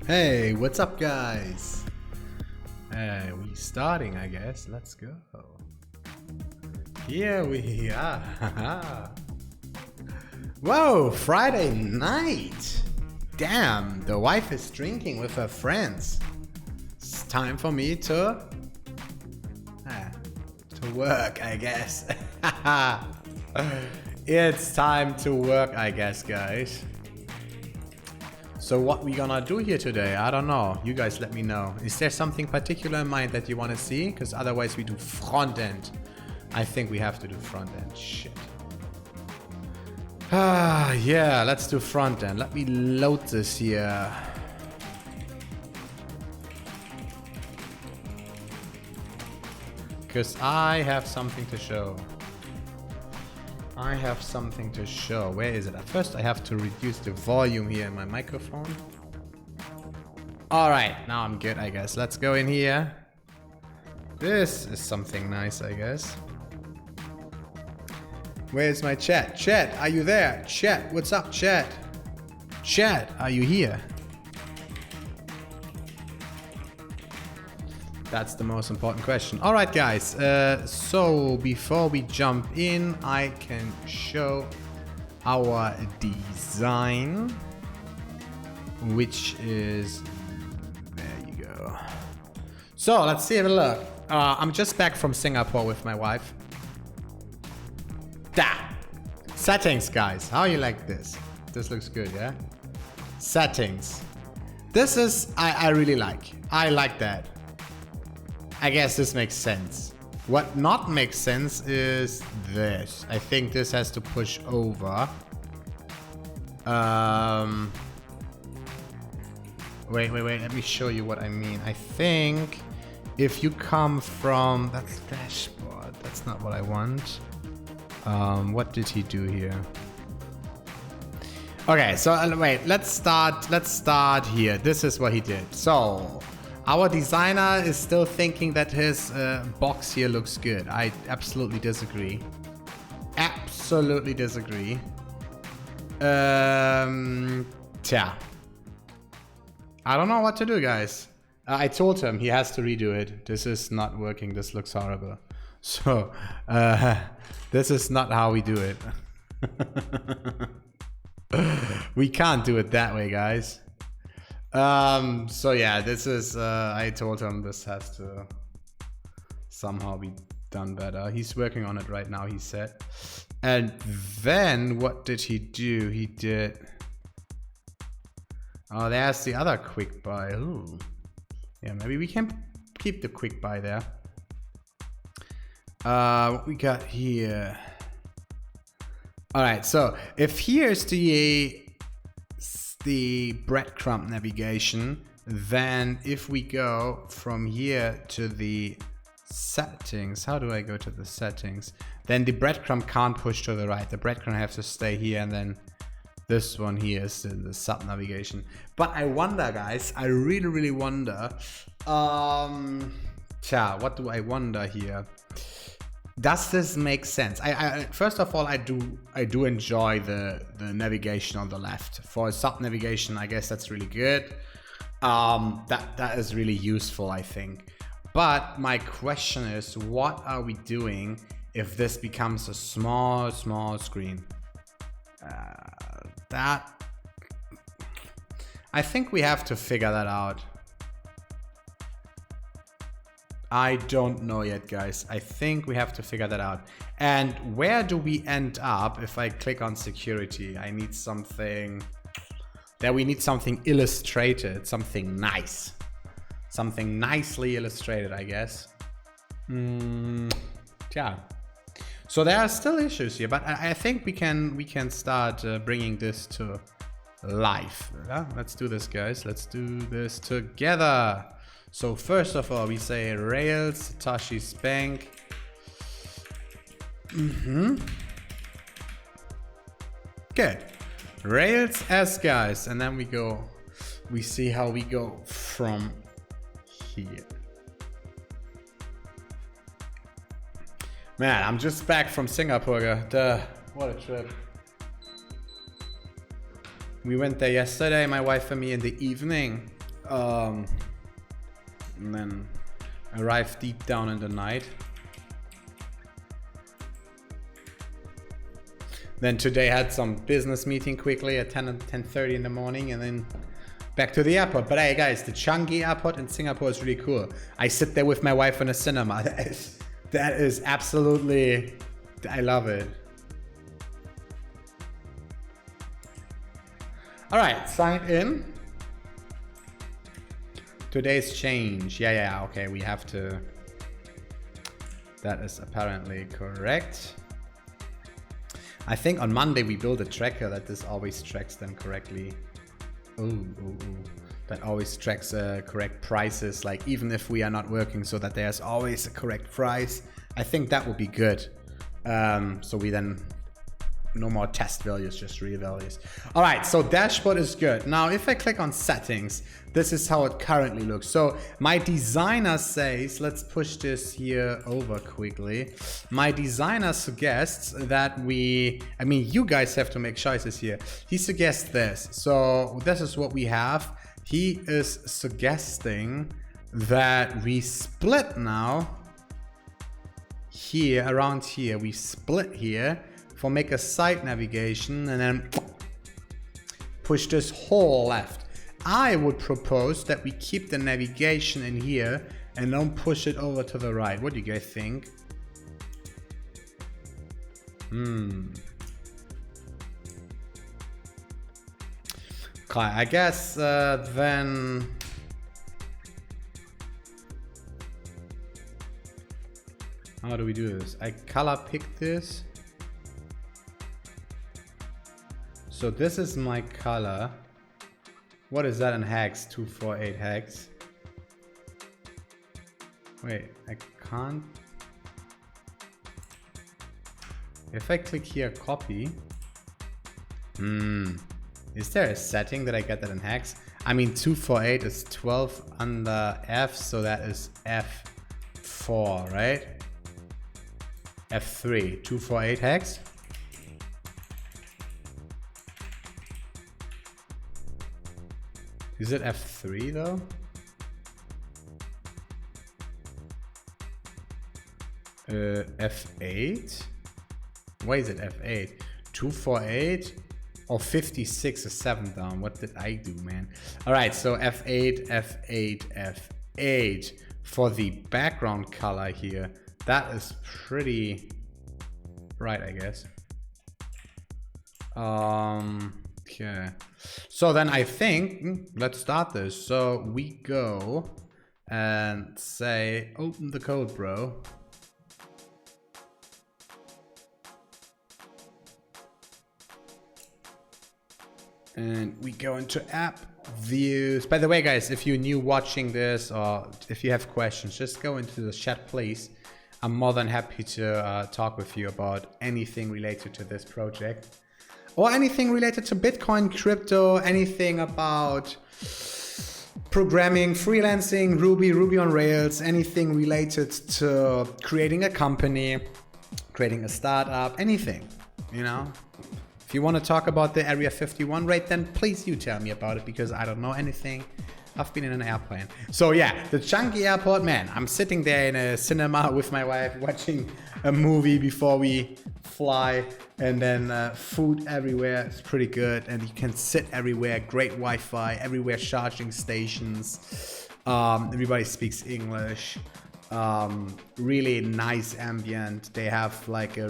Hey, what's up, guys? Hey, we starting, I guess. Let's go. Here we are. Whoa, Friday night. Damn, the wife is drinking with her friends. It's time for me to work, I guess. It's time to work, I guess, guys. So what we gonna do here today? I don't know. You guys let me know. Is there something particular in mind that you want to see? Because otherwise we do front end. I think we have to do front end. Shit. Yeah, let's do front end. Let me load this here. Because I have something to show. Where is it? At first I have to reduce the volume here in my microphone. Alright, now I'm good, I guess. Let's go in here. This is something nice, I guess. Where's my chat? Chat, are you there? Chat, what's up, chat? Chat, are you here? That's the most important question. All right, guys. So before we jump in, I can show our design, which is, there you go. So let's have a look. I'm just back from Singapore with my wife. Da! Settings, guys. How you like this? This looks good, yeah? Settings. This is, I really like. I like that. I guess this makes sense. What not makes sense is this. I think this has to push over. Wait. Let me show you what I mean. I think if you come from... That's dashboard. That's not what I want. What did he do here? Okay, so wait. Let's start here. This is what he did. So... Our designer is still thinking that his box here looks good. I absolutely disagree. Absolutely disagree. Tja. I don't know what to do, guys. I told him he has to redo it. This is not working. This looks horrible. So, this is not how we do it. We can't do it that way, guys. So yeah, this is, I told him this has to somehow be done better. He's working on it right now, he said. And then what did he do? He did, oh, there's the other quick buy. Ooh. Yeah, maybe we can keep the quick buy there. What we got here? All right, so if here's the breadcrumb navigation, then if we go from here to the settings, how do I go to the settings? Then the breadcrumb can't push to the right. The breadcrumb has to stay here, and then this one here is the sub navigation. But I wonder, guys, I really wonder. What do I wonder here? Does this make sense? I first of all, I do enjoy the navigation on the left. For sub navigation, I guess that's really good. That is really useful, I think. But my question is, what are we doing if this becomes a small screen? I think we have to figure that out. I don't know yet, guys. I think we have to figure that out. And where do we end up if I click on security? I need something... There we need something illustrated, something nice. Something nicely illustrated, I guess. Yeah. So there are still issues here, but I think we can start bringing this to life. Let's do this, guys. Let's do this together. So first of all, we say Rails, Satoshi Spank. Good. Rails S, guys. And then we see how we go from here. Man, I'm just back from Singapore. Duh, what a trip. We went there yesterday, my wife and me, in the evening. And then arrive deep down in the night. Then today had some business meeting quickly at 10:30 in the morning, and then back to the airport. But hey guys, the Changi airport in Singapore is really cool. I sit there with my wife in a cinema. That is absolutely, I love it. All right, sign in. Today's change. Yeah, okay, we have to. That is apparently correct. I think on Monday we build a tracker that this always tracks them correctly. Ooh. That always tracks correct prices, like even if we are not working, so that there's always a correct price. I think that would be good. So we then, no more test values, just real values. All right, so dashboard is good. Now, if I click on settings, this is how it currently looks. So my designer says, let's push this here over quickly. My designer suggests that you guys have to make choices here. He suggests this. So this is what we have. He is suggesting that we split now here, around here. We split here for make a site navigation and then push this whole left. I would propose that we keep the navigation in here and don't push it over to the right. What do you guys think? Okay, I guess then how do we do this? I color pick this. So this is my color. What is that in hex? 248 hex. Wait, I can't. If I click here, copy. Is there a setting that I get that in hex? I mean, 248 is 12 under F, so that is F4, right? F3, 248 hex. Is it F3 though? F8? Why is it F8? 248 or 56 is 7 down. What did I do, man? All right, so F8, F8, F8 for the background color here. That is pretty bright, I guess. Okay. So then I think, let's start this. So we go and say, open the code, bro. And we go into app views. By the way, guys, if you're new watching this or if you have questions, just go into the chat, please. I'm more than happy to talk with you about anything related to this project. Or anything related to Bitcoin, crypto, anything about programming, freelancing, Ruby on Rails, anything related to creating a company, creating a startup, anything, you know? If you want to talk about the Area 51 raid, then please you tell me about it, because I don't know anything. I've been in an airplane. So yeah, the Changi airport, man, I'm sitting there in a cinema with my wife watching a movie before we fly, and then food everywhere. It's pretty good, and you can sit everywhere. Great Wi-Fi everywhere, charging stations. Everybody speaks English. Really nice ambient. They have like a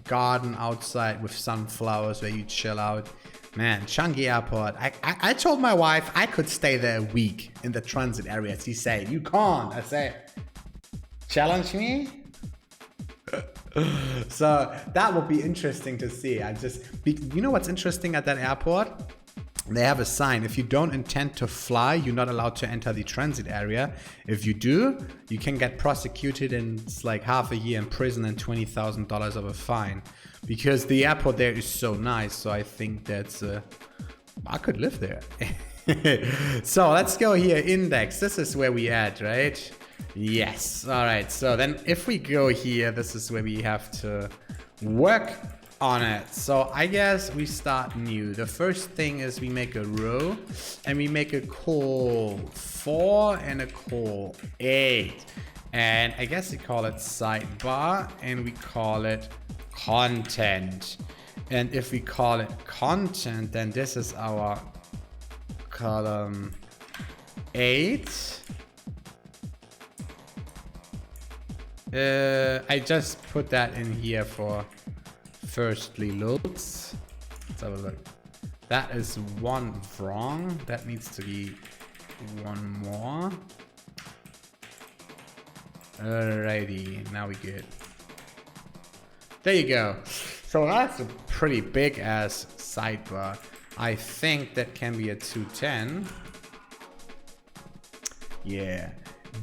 garden outside with sunflowers where you chill out. Man, Changi airport. I told my wife I could stay there a week in the transit area. She said, you can't. I said, challenge me? So that would be interesting to see. You know what's interesting at that airport? They have a sign. If you don't intend to fly, you're not allowed to enter the transit area. If you do, you can get prosecuted, and it's like half a year in prison and $20,000 of a fine. Because the airport there is so nice. So I think that's I could live there. So let's go here. Index. This is where we at, right? Yes. All right. So then if we go here, this is where we have to work. on it. So I guess we start new. The first thing is we make a row and we make a call 4 and a call 8. And I guess we call it sidebar and we call it content. And if we call it content, then this is our column 8. I just put that in here for firstly looks. Let's have a look. That is one wrong. That needs to be one more. Alrighty, now we good. There you go. So that's a pretty big ass sidebar. I think that can be a 210. Yeah.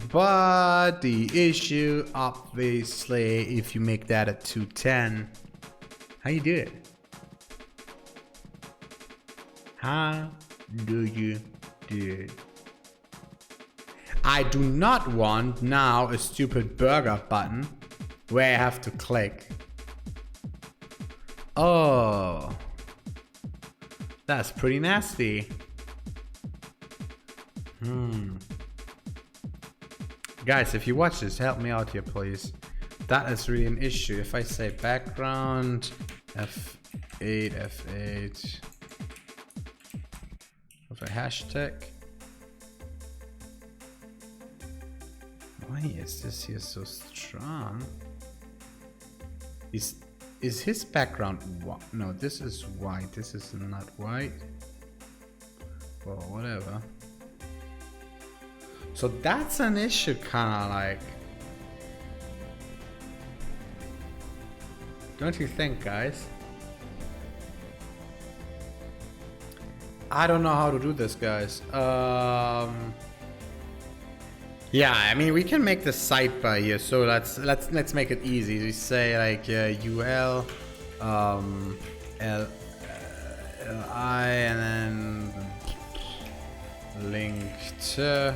But the issue, obviously, if you make that a 210, how you do it? How do you do it? I do not want now a stupid burger button where I have to click. Oh, that's pretty nasty. Guys, if you watch this, help me out here, please. That is really an issue. If I say background, F8, F8, with a hashtag. Why is this here so strong? Is his background white? No, this is white. This is not white. Well, whatever. So that's an issue, kind of like. Don't you think, guys? I don't know how to do this, guys. Yeah, I mean, we can make the sidebar here. So let's make it easy. We say like ul li and then link to.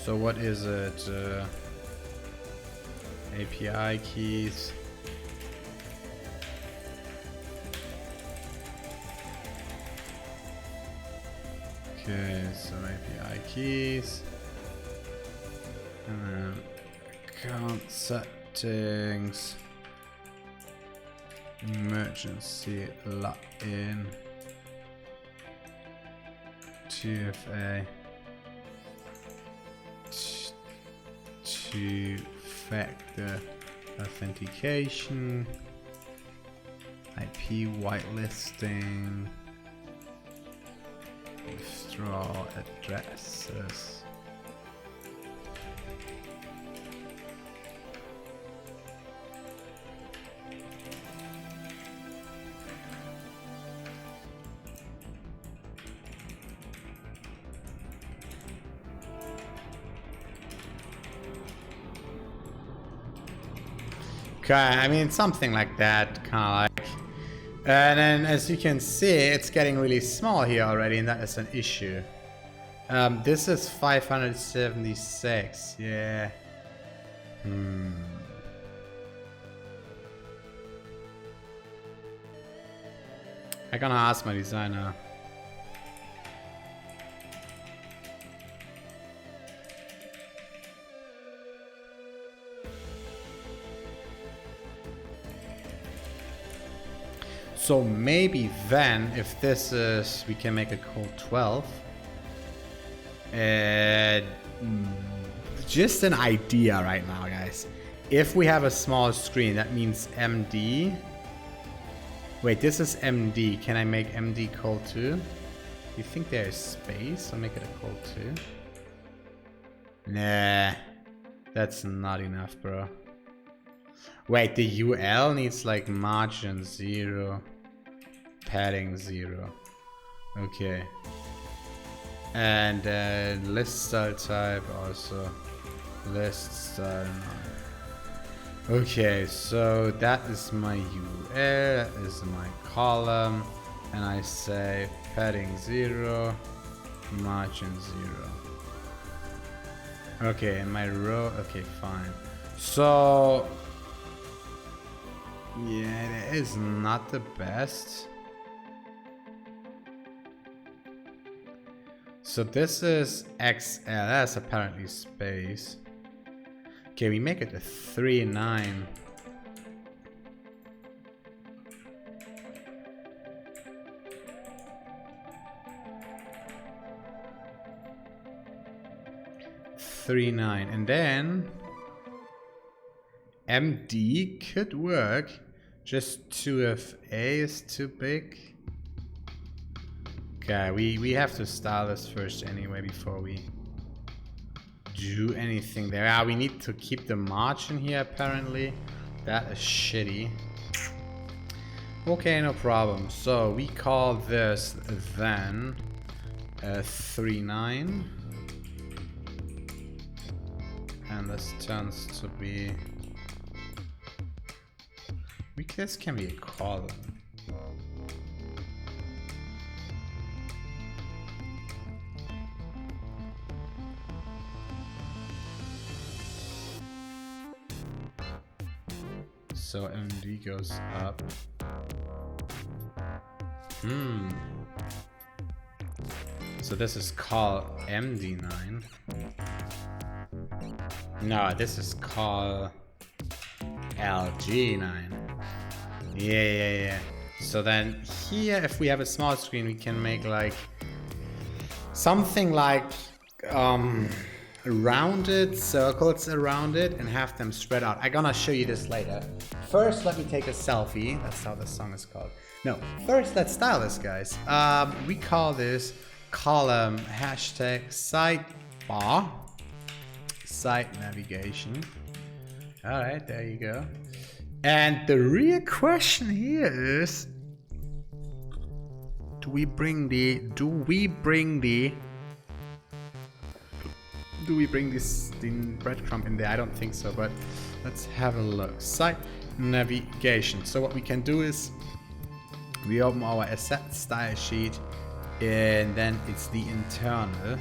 So what is it? API keys. Okay, so API keys. And then account settings. Emergency login. 2FA. Two-factor authentication, IP whitelisting, withdraw addresses. Okay, I mean something like that, kind of like. And then as you can see, it's getting really small here already, and that is an issue. This is 576, yeah. I'm gonna ask my designer. So maybe then, if this is, we can make it call 12. Just an idea right now, guys. If we have a small screen, that means MD. Wait, this is MD. Can I make MD call 2? You think there is space? I'll make it a call 2. Nah, that's not enough, bro. Wait, the UL needs like margin 0, padding 0. Okay. And list style type also. List style 9. Okay, so that is my UL, that is my column. And I say padding 0, margin 0. Okay, and my row, okay, fine. So Yeah, it is not the best. So this is XL, that's apparently space. Okay, we make it a 3-9. And then MD could work. Just 2FA is too big. Okay, we have to style this first anyway before we do anything there. Ah, we need to keep the margin here apparently. That is shitty. Okay, no problem. So we call this then 3-9. And this turns to be... This can be a column. So MD goes up. So this is called MD9. No, this is called LG9. Yeah. So then here, if we have a small screen, we can make like something like rounded circles around it and have them spread out. I'm gonna show you this later. First, let me take a selfie. That's how the song is called. No, first let's style this, guys. We call this column hashtag sidebar. Site navigation. Alright, there you go. And the real question here is, do we bring this the breadcrumb in there? I don't think so, but let's have a look. Site navigation. So what we can do is we open our asset style sheet and then it's the internal.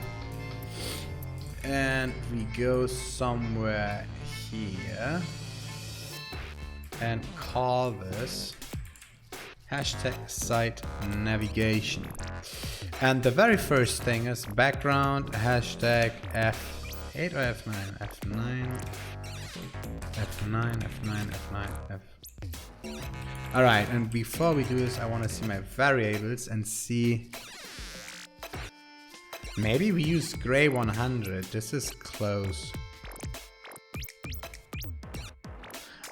And we go somewhere here and call this hashtag site navigation. And the very first thing is background hashtag F8 or F9? F9. Alright, and before we do this, I want to see my variables and see. Maybe we use gray 100. This is close.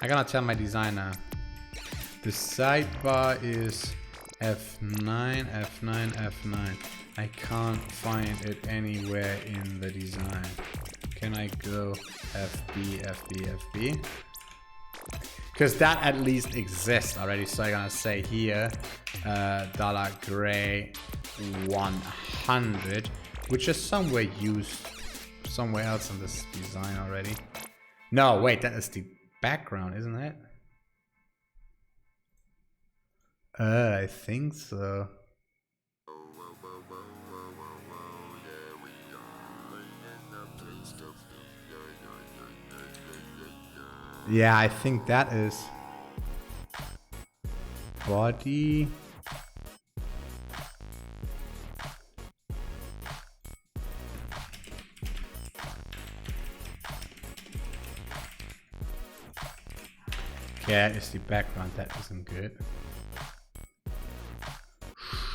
I'm gonna tell my designer. The sidebar is F9. I can't find it anywhere in the design. Can I go FB? Because that at least exists already. So I'm gonna say here $gray 100, which is somewhere used somewhere else in this design already. No, wait, that is the background, isn't it? I think so. Yeah, I think that is body. Yeah, it's the background that isn't good.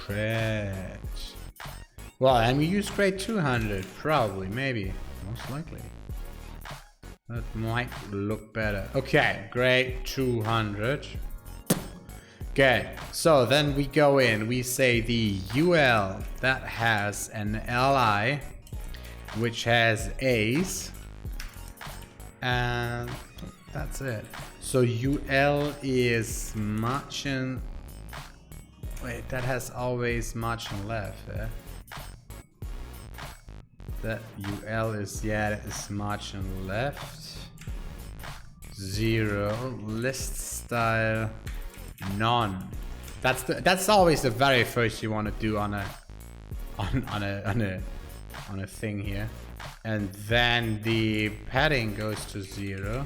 Shit. Well, and we use gray 200, probably, maybe, most likely. That might look better. Okay, gray 200. Okay, so then we go in, we say the UL that has an LI, which has A's, and that's it. So UL is margin. Wait, that has always margin left. That UL is, yeah, that is margin left. 0 list style none. That's always the very first you want to do on a thing here. And then the padding goes to 0.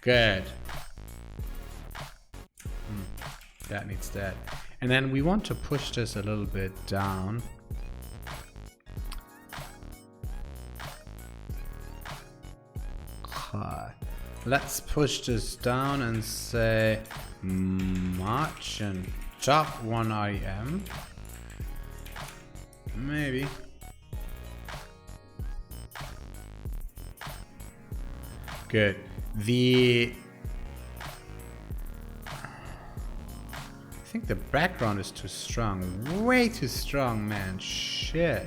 Good. That needs that. And then we want to push this a little bit down. Let's push this down and say March and top 1 IM. Maybe. Good. I think the background is too strong. Way too strong, man. Shit.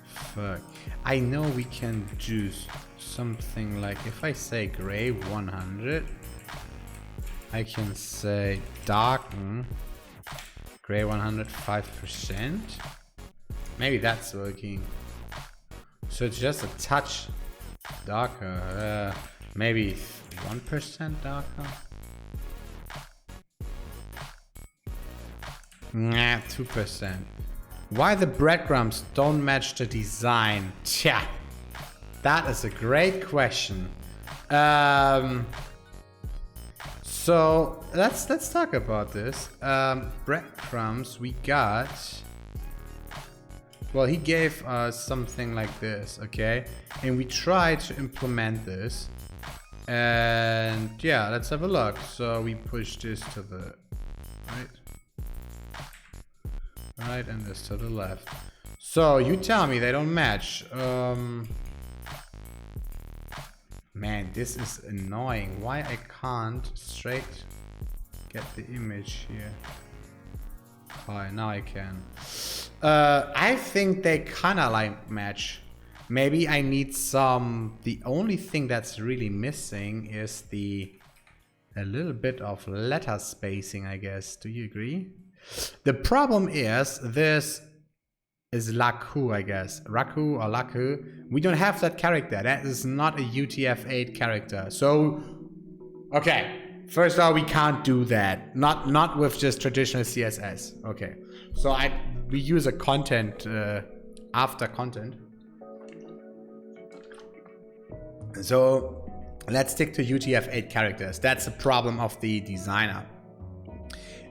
Fuck. I know we can do something like, if I say gray 100, I can say darken gray 105%. Maybe that's working. So it's just a touch darker. Maybe 1% darker. Nah, 2%. Why the breadcrumbs don't match the design? Tja, that is a great question. So let's talk about this. Breadcrumbs we got. Well, he gave us something like this, okay? And we tried to implement this. And yeah, let's have a look. So we push this to the right, and this to the left. So you tell me they don't match. Man, this is annoying. Why I can't straight get the image here? Oh, now I can. I think they kinda like match. Maybe I need some. The only thing that's really missing is a little bit of letter spacing, I guess. Do you agree? The problem is this is Laku, I guess. Raku or Laku. We don't have that character. That is not a UTF-8 character. So, okay. First of all, we can't do that. Not with just traditional CSS. Okay. So we use a content after content. So let's stick to UTF-8 characters. That's the problem of the designer.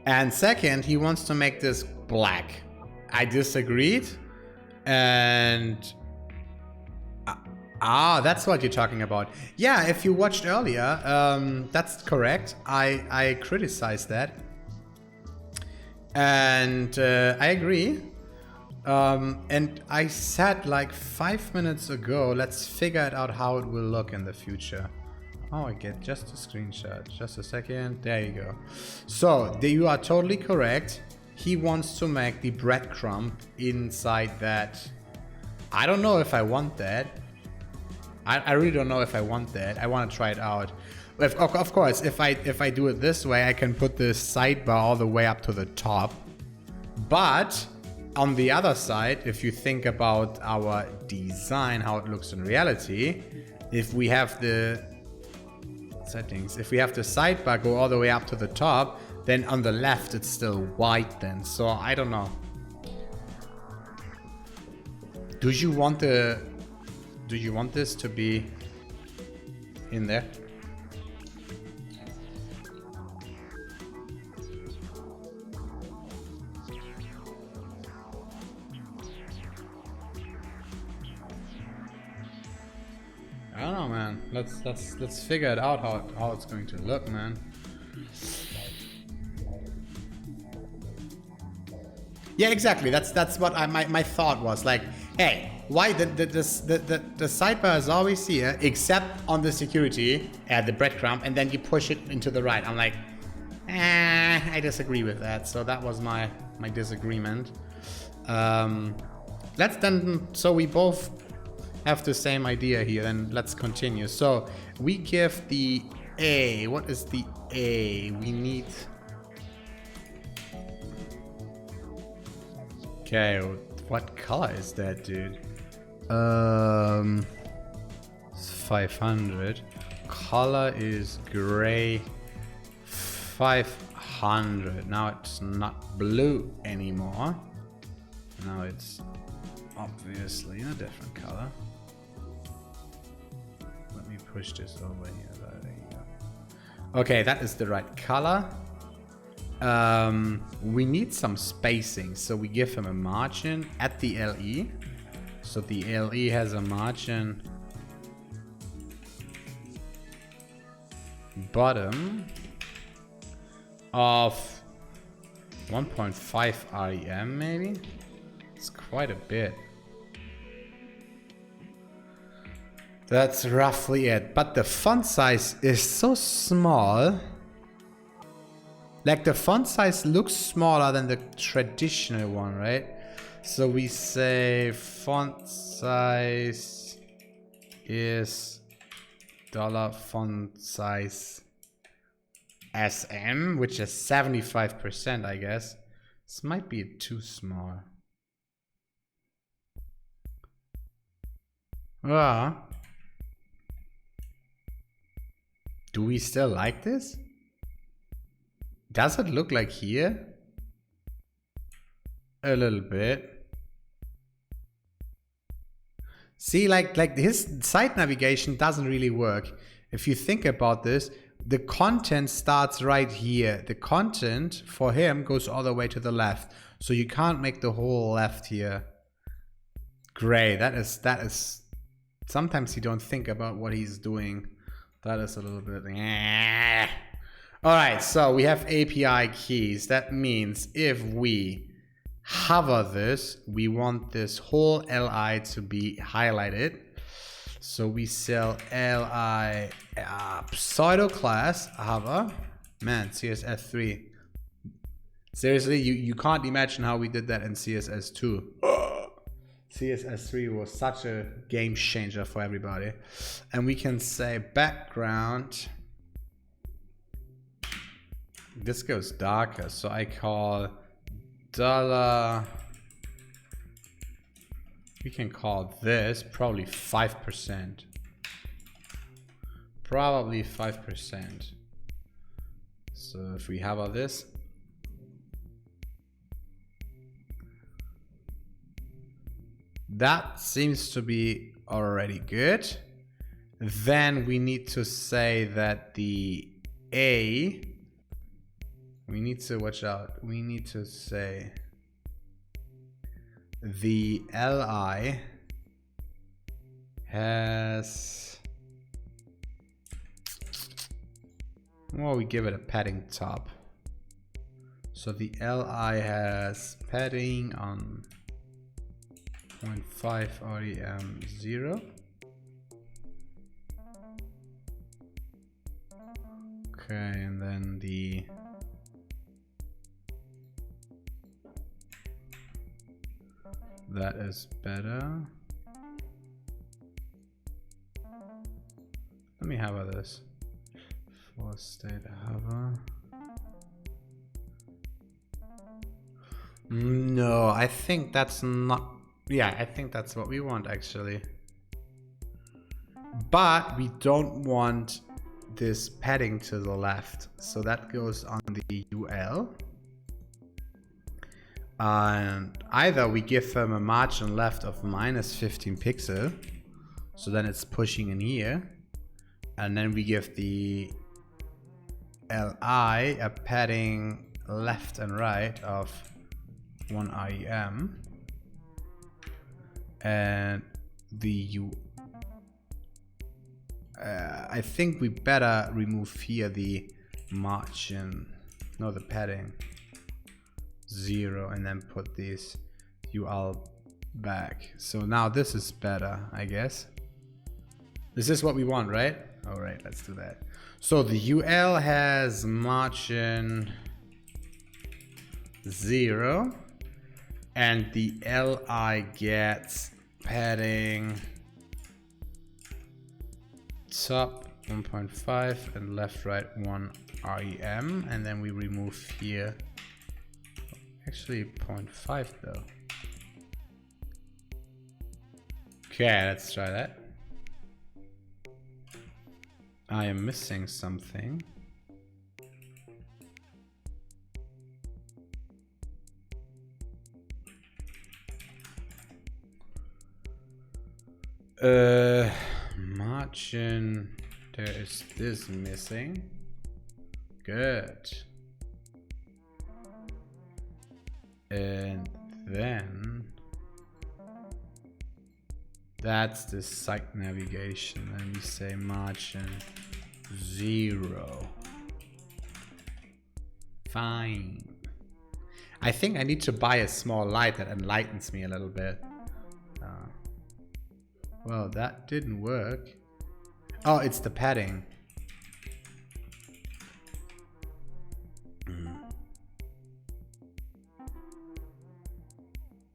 And second, he wants to make this black. I disagreed. And that's what you're talking about. Yeah, if you watched earlier, that's correct. I criticized that. And I agree. And I said like 5 minutes ago, let's figure it out how it will look in the future. Oh, I get just a screenshot. Just a second. There you go. So, you are totally correct. He wants to make the breadcrumb inside that. I don't know if I want that. I really don't know if I want that. I want to try it out. Of course, if I do it this way, I can put the sidebar all the way up to the top. But on the other side, if you think about our design, how it looks in reality, if we have the settings, if we have the sidebar go all the way up to the top, then on the left it's still white then. So I don't know. Do you want this to be in there? I don't know, man. Let's figure it out how it's going to look, man. Yeah, exactly. That's what my thought was. Like, hey, why the sidebar is always here, except on the security, the breadcrumb, and then you push it into the right. I'm like, I disagree with that. So that was my disagreement. Let's then. So we both have the same idea here, then let's continue. So we give the A. What is the A? We need. Okay, what color is that, dude? 500. Color is gray 500. Now it's not blue anymore. Now it's obviously in a different color. Let me push this over here. There you go. Okay, that is the right color. We need some spacing, so we give him a margin at the LE. So the LE has a margin bottom of 1.5 REM maybe. It's quite a bit. That's roughly it. But the font size is so small. Like the font size looks smaller than the traditional one, right? So we say font size is $font size SM, which is 75%, I guess. This might be too small. Do we still like this? Does it look like here? A little bit. See, like his site navigation doesn't really work. If you think about this, the content starts right here. The content for him goes all the way to the left. So you can't make the whole left here gray. That is sometimes you don't think about what he's doing. That is a little bit. All right, so we have API keys. That means if we hover this, we want this whole LI to be highlighted. So we sell LI pseudo class hover. Man, CSS3. Seriously, you can't imagine how we did that in CSS2. CSS3 was such a game changer for everybody. And we can say background. This goes darker, so I call dollar. We can call this probably 5%. Probably 5%. So if we have all this, that seems to be already good. Then we need to say that the A, we need to watch out. We need to say the LI has, well, we give it a padding top. So the LI has padding on 0.5 REM 0. Okay, and then the that is better. Let me hover this. For state hover. No, I think that's not. Yeah, I think that's what we want actually. But we don't want this padding to the left. So that goes on the UL. And either we give them a margin left of -15 pixel, so then it's pushing in here, and then we give the LI a padding left and right of 1 REM, and the I think we better remove here the margin, no, the padding 0, and then put this UL back. So now this is better, I guess. This is what we want, right? All right, let's do that. So the UL has margin 0, and the LI gets padding top 1.5 and left right 1 REM, and then we remove here actually 0.5 though. Okay, let's try that. I am missing something. Margin, there is this missing. Good. And then that's the site navigation. Let me say margin 0. Fine. I think I need to buy a small light that enlightens me a little bit. Well, that didn't work. Oh, it's the padding.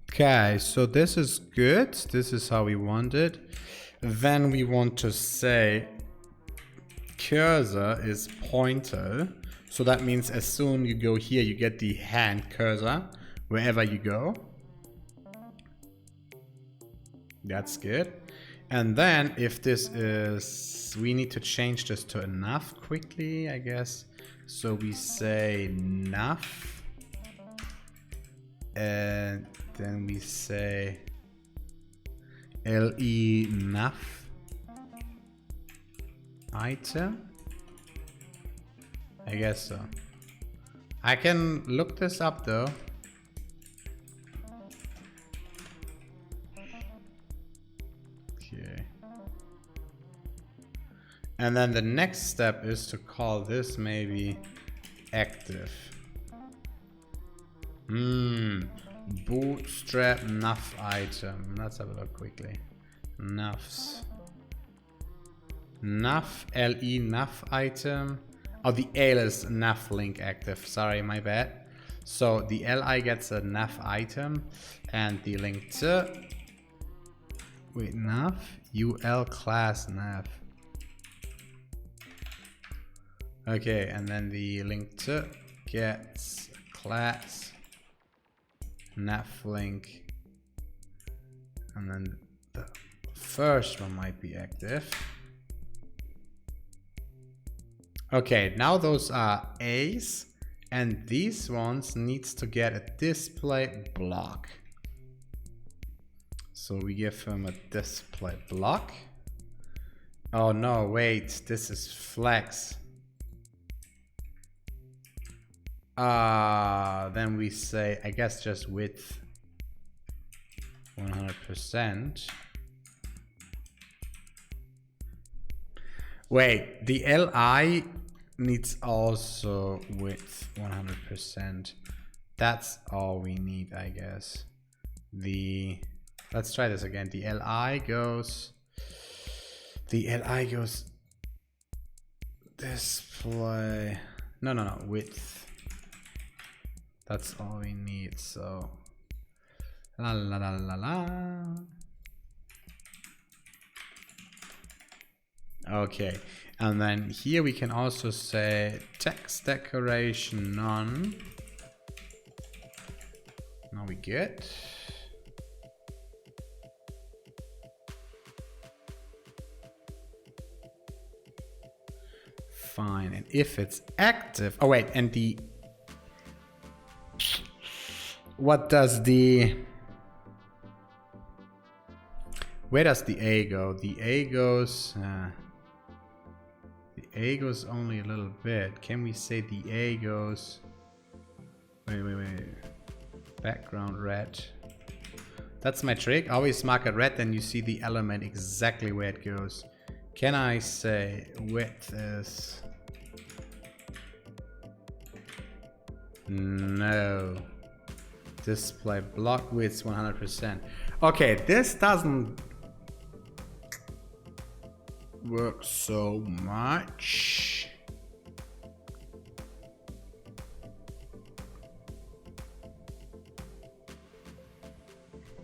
Okay, so this is good. This is how we want it. Then we want to say cursor is pointer. So that means as soon you go here, you get the hand cursor wherever you go. That's good. And then if this is, we need to change this to enough quickly, I guess. So we say enough. And then we say LE enough item. I guess so. I can look this up though. Okay. And then the next step is to call this maybe active. Bootstrap nav item. Let's have a look quickly. Navs. Nav LE nav item. Oh, the alias nav link active. Sorry, my bad. So the LI gets a nav item and the link to nav UL class nav. Okay, and then the link to gets class nav link, and then the first one might be active. Okay, now those are A's, and these ones needs to get a display block. So we give him a display block. Oh no, wait, this is flex. Then we say, I guess just width 100%. Wait, the LI needs also width 100%. That's all we need, I guess. Let's try this again. The LI goes display. No, width. That's all we need. So la la la la la. Okay, and then here we can also say text decoration none. Now we good. Fine, and if it's active, oh wait, and the what does the, where does the A go? The A goes only a little bit. Can we say the A goes, wait, background red? That's my trick. Always mark it red, then you see the element exactly where it goes. Can I say width is, no, display block width 100%. Okay, this doesn't work so much.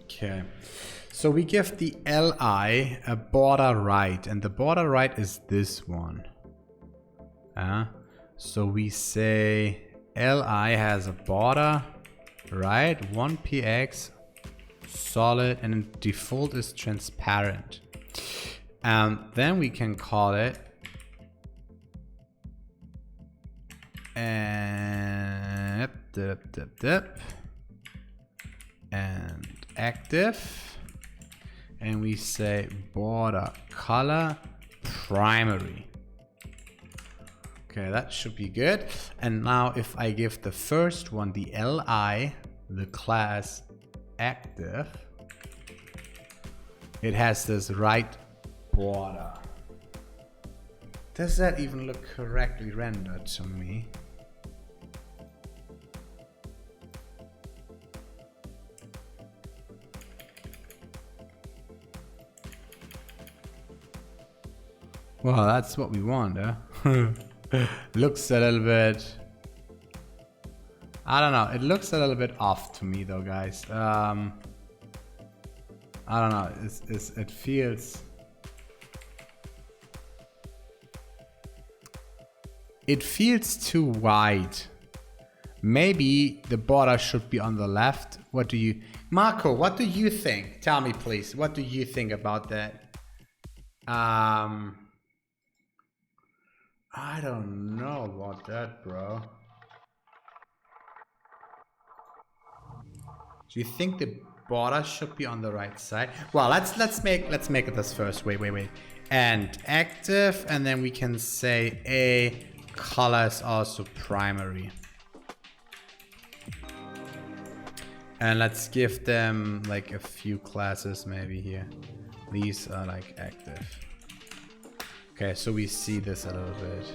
Okay, so we give the LI a border right, and the border right is this one. So we say LI has a border right 1px solid, and default is transparent. And then we can call it and active, and we say border color primary. Okay, that should be good. And now if I give the first one, the LI the class active, it has this right border. Does that even look correctly rendered to me? Well, that's what we want, huh? Looks a little bit... I don't know. It looks a little bit off to me, though, guys. I don't know. It feels... It feels too wide. Maybe the border should be on the left. What do you... Marco, what do you think? Tell me, please. What do you think about that? I don't know about that, bro. Do you think the border should be on the right side? Well, let's make it this first. Wait. And active, and then we can say a color is also primary. And let's give them like a few classes maybe here. These are like active. Okay, so we see this a little bit.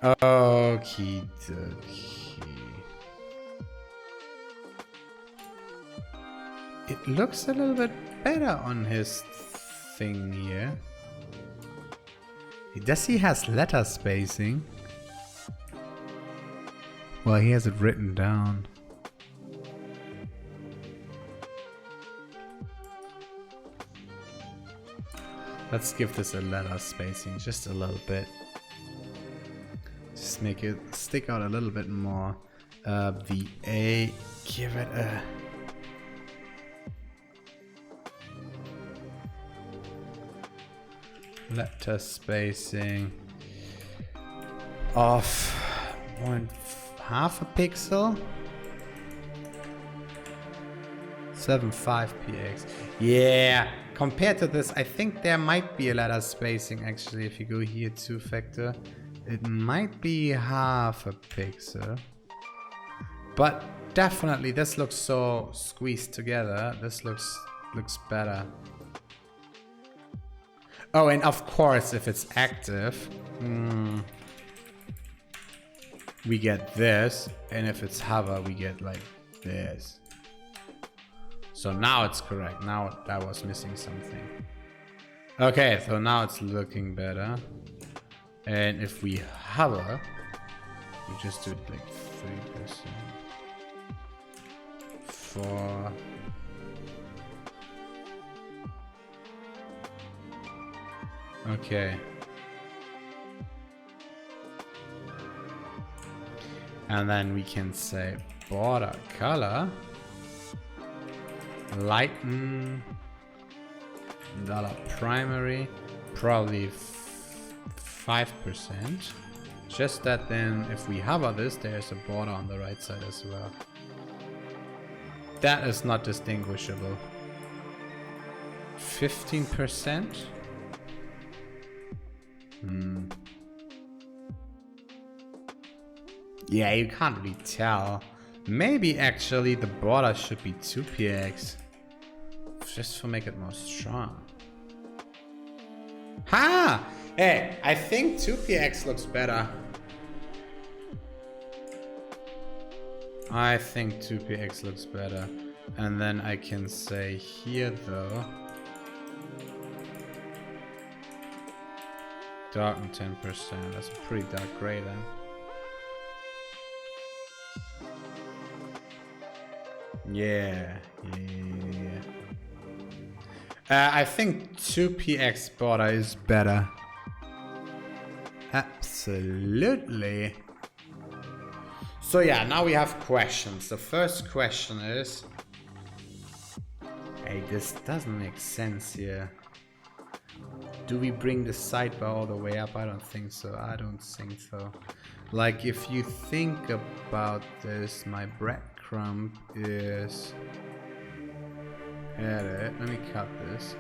Okie dokie. It looks a little bit better on his thing here. Does he has letter spacing? Well, he has it written down. Let's give this a letter spacing, just a little bit. Just make it stick out a little bit more. The A, give it a... letter spacing of 1/2 a pixel. 7.5 px. Yeah, compared to this, I think there might be a letter spacing actually. If you go here to factor, it might be 1/2 a pixel. But definitely this looks so squeezed together. This looks better. Oh, and of course, if it's active, we get this, and if it's hover, we get like this. So now it's correct. Now that was missing something. Okay, so now it's looking better. And if we hover, we just do it like 3%. 4. Okay. And then we can say border color, lighten, dollar primary, probably 5%. Just that then if we hover this, there's a border on the right side as well. That is not distinguishable. 15%? Yeah, you can't really tell. Maybe actually the border should be 2px. Just to make it more strong. Ha! Hey, I think 2px looks better. I think 2px looks better. And then I can say here though, darken 10%. That's a pretty dark gray then. Yeah. I think 2px border is better. Absolutely. So yeah, now we have questions. The first question is, hey, this doesn't make sense here. Do we bring the sidebar all the way up? I don't think so. Like, if you think about this, my breadcrumb is... Edit. Let me cut this.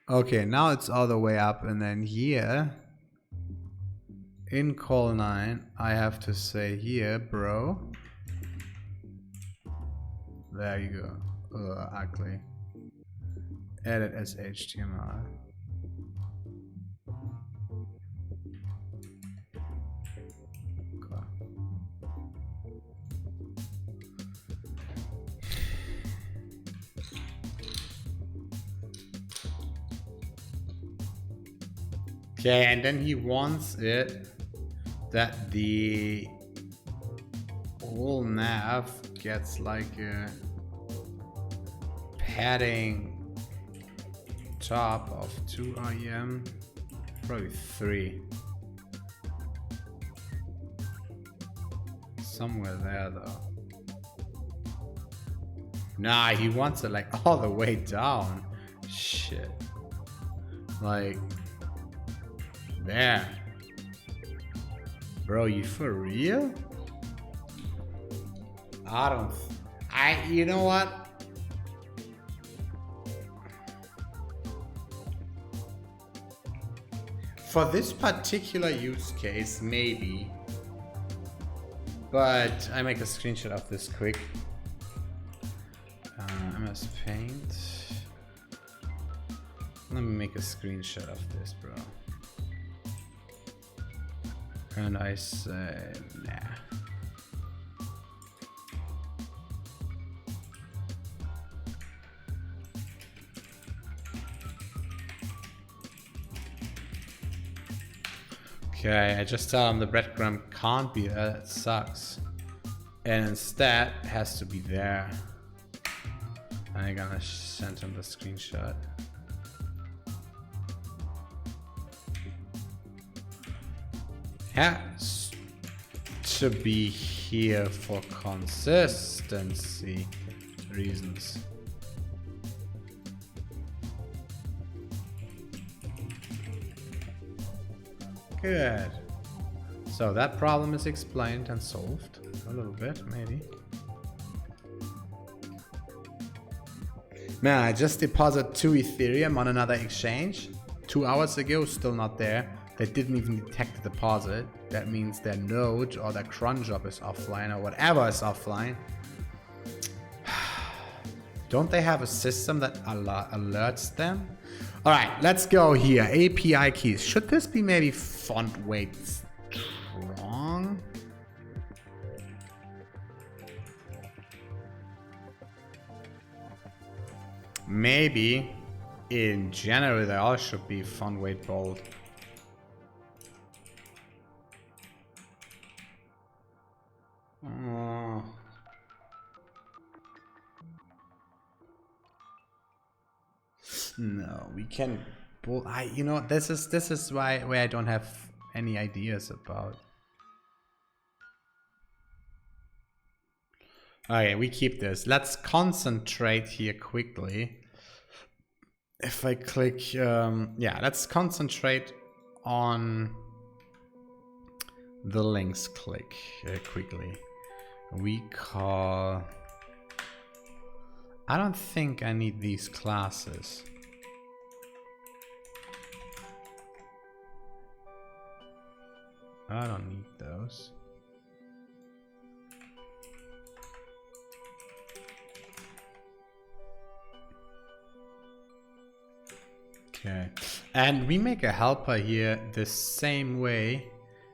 Okay, now it's all the way up, and then here in call 9, I have to say here, bro. There you go. Ugly. Edit as HTML. Okay, and then he wants it that the whole nav gets like a padding top of 2 IM, probably 3. Somewhere there though. Nah, he wants it like all the way down. Shit. Like there. Bro, you for real? You know what? For this particular use case, maybe. But I make a screenshot of this quick. MS Paint. Let me make a screenshot of this, bro. And I say, nah. Okay, I just tell him the breadcrumb can't be there, that sucks. And instead, it has to be there. I'm gonna send him the screenshot. Has to be here for consistency reasons. Good. So that problem is explained and solved a little bit, maybe. Man, I just deposited 2 Ethereum on another exchange 2 hours ago, still not there. They didn't even detect the deposit. That means their node or their cron job is offline or whatever is offline. Don't they have a system that alerts them? All right, let's go here. API keys. Should this be maybe font weight strong? Maybe in general they all should be font weight bold. No, we can. You know, this is why I don't have any ideas about. Okay, we keep this. Let's concentrate here quickly. If I click, yeah, let's concentrate on the links. Click quickly. We call. I don't think I need these classes. I don't need those. Okay, and we make a helper here the same way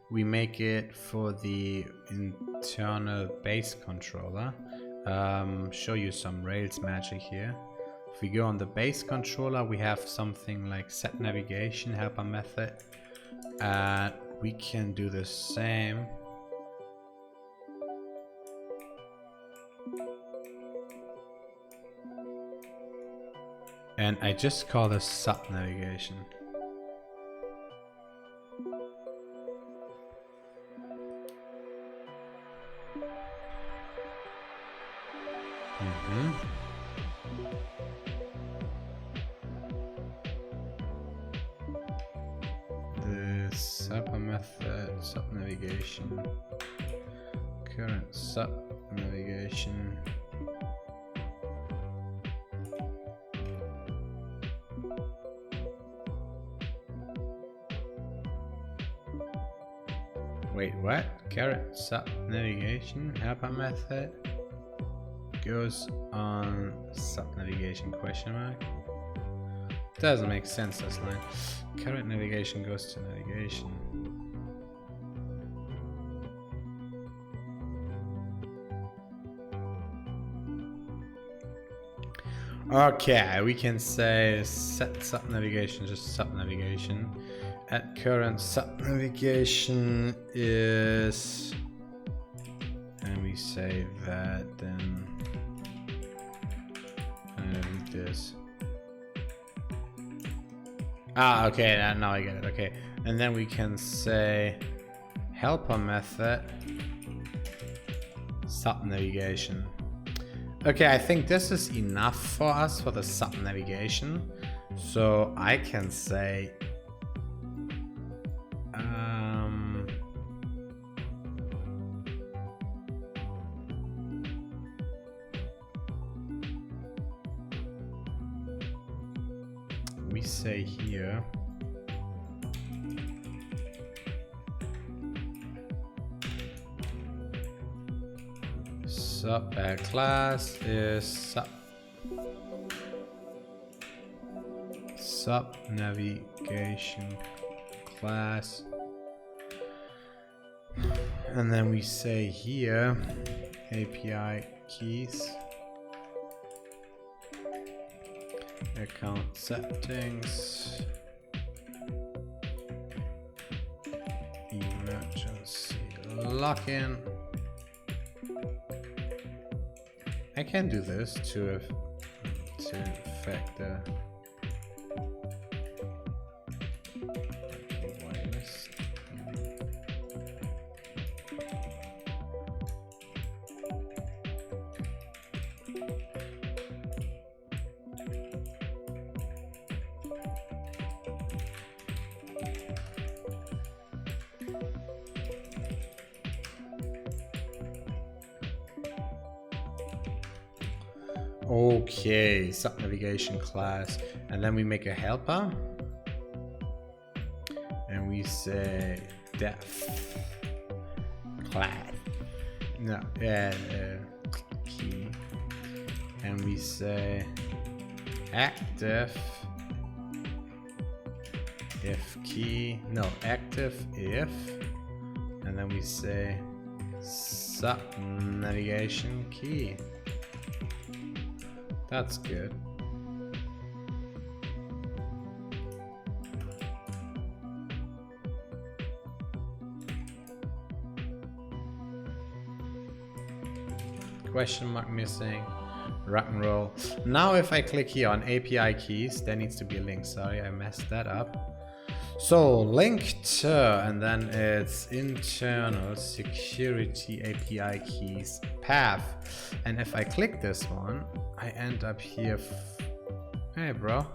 we make it for the internal base controller. Show you some Rails magic here. If we go on the base controller, we have something like set navigation helper method. We can do the same. And I just call this sub navigation. The sub method, sub navigation, current sub navigation. Wait, what? Caret sub navigation helper method goes on sub navigation question mark. Doesn't make sense, this line. Caret navigation goes to navigation. Okay, we can say set sub navigation, just sub navigation. At current sub navigation is, and we say that then read this. Ah, okay, now I get it. Okay, and then we can say helper method sub navigation. Okay, I think this is enough for us for the sub navigation. So I can say we say here sub class is sub navigation class, and then we say here API keys, account settings, emergency login. I can do this to affect the wireless. Okay, sub navigation class, and then we make a helper, and we say def class, no, key, and we say active if key, no, active if, and then we say sub navigation key. That's good. Question mark missing. Rock and roll. Now if I click here on API keys, there needs to be a link. Sorry, I messed that up. So link to, and then it's internal security API keys path. And if I click this one, I end up here. Hey, bro.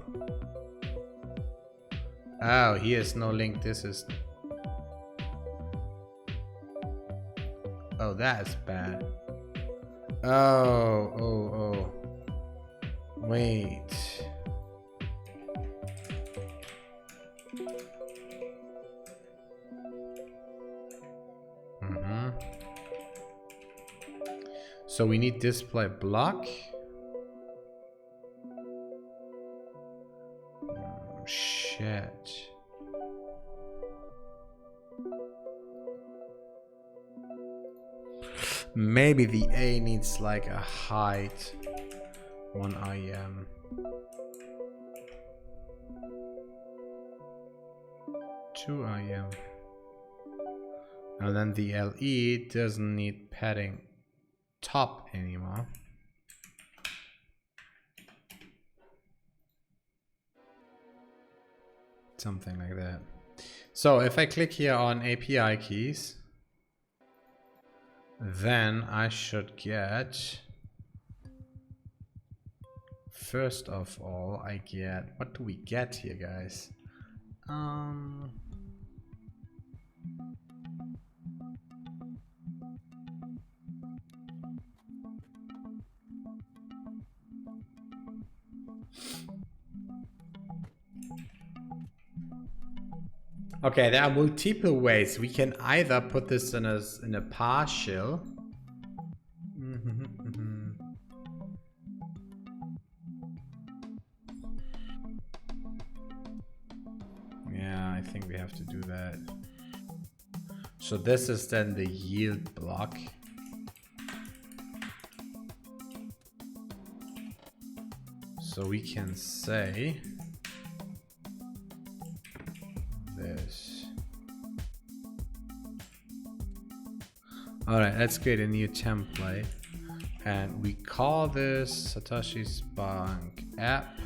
Oh, here's no link. This is. Oh, that is bad. Oh. Wait. So we need display block. Shit. Maybe the A needs like a height 1 IM. 2 IM. And then the LE doesn't need padding top anymore. Something like that. So if I click here on API keys, then I should get, first of all, I get, what do we get here, guys? Okay, there are multiple ways. We can either put this in a partial. Yeah, I think we have to do that. So this is then the yield block. So we can say this. All right, let's create a new template, and we call this Satoshi's Bank app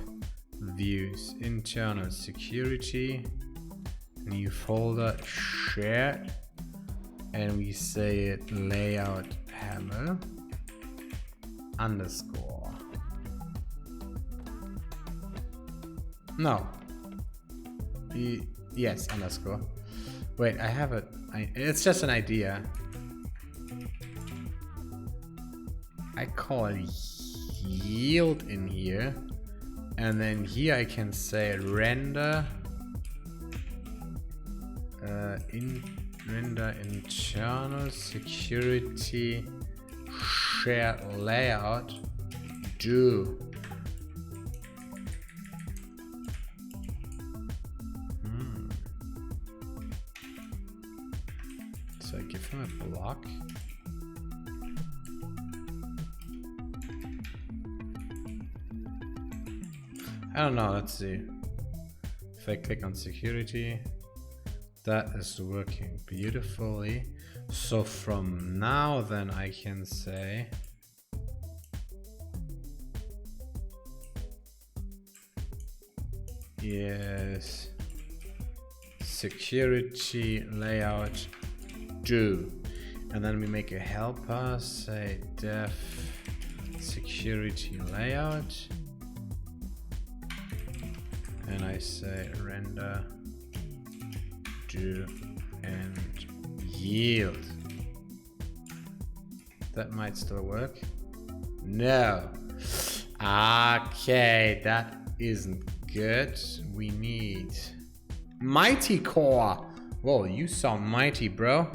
views internal security, new folder shared, and we say it layout hammer underscore. No. Yes, underscore. Wait, I have it. It's just an idea. I call yield in here, and then here I can say render render internal security shared layout do. So I give him a block. I don't know, let's see. If I click on security, that is working beautifully. So from now then I can say yes, security layout do, and then we make a helper, say def security layout, and I say render do and yield. That might still work. No. Okay, that isn't good. We need Mighty Core. Whoa, you sound mighty, bro.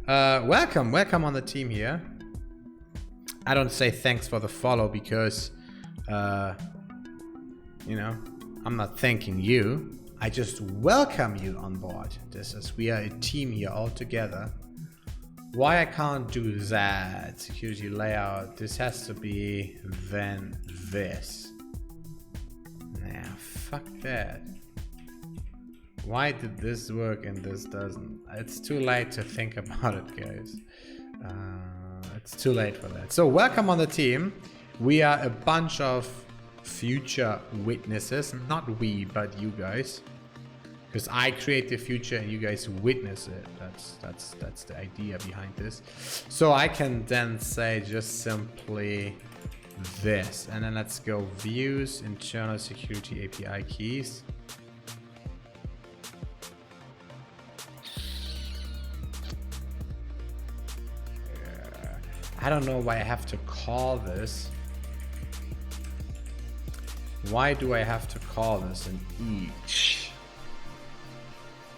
Welcome on the team here. I don't say thanks for the follow because, you know, I'm not thanking you. I just welcome you on board. This is, we are a team here all together. Why I can't do that? Security layout. This has to be then this. Nah, fuck that. Why did this work and this doesn't? It's too late to think about it, guys. It's too late for that. So welcome on the team. We are a bunch of future witnesses. Not we, but you guys. Because I create the future and you guys witness it. That's the idea behind this. So I can then say just simply this. And then let's go views, internal security API keys. I don't know why I have to call this. Why do I have to call this in each?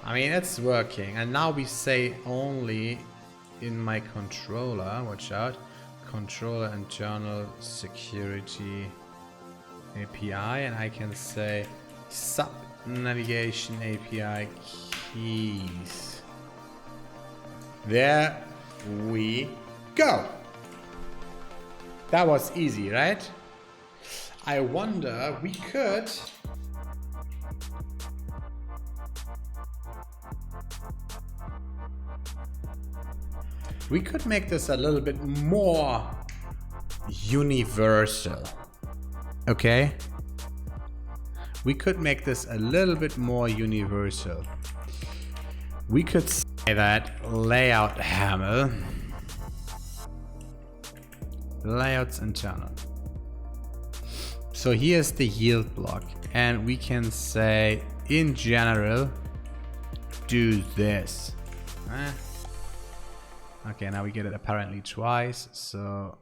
I mean, it's working. And now we say only in my controller, watch out, controller internal security API, and I can say sub navigation API keys. There we go. That was easy, right? I wonder, we could make this a little bit more universal. Okay? We could make this a little bit more universal. We could say that layout hammer, layouts internal. So here's the yield block, and we can say in general do this. Okay, now we get it apparently twice, so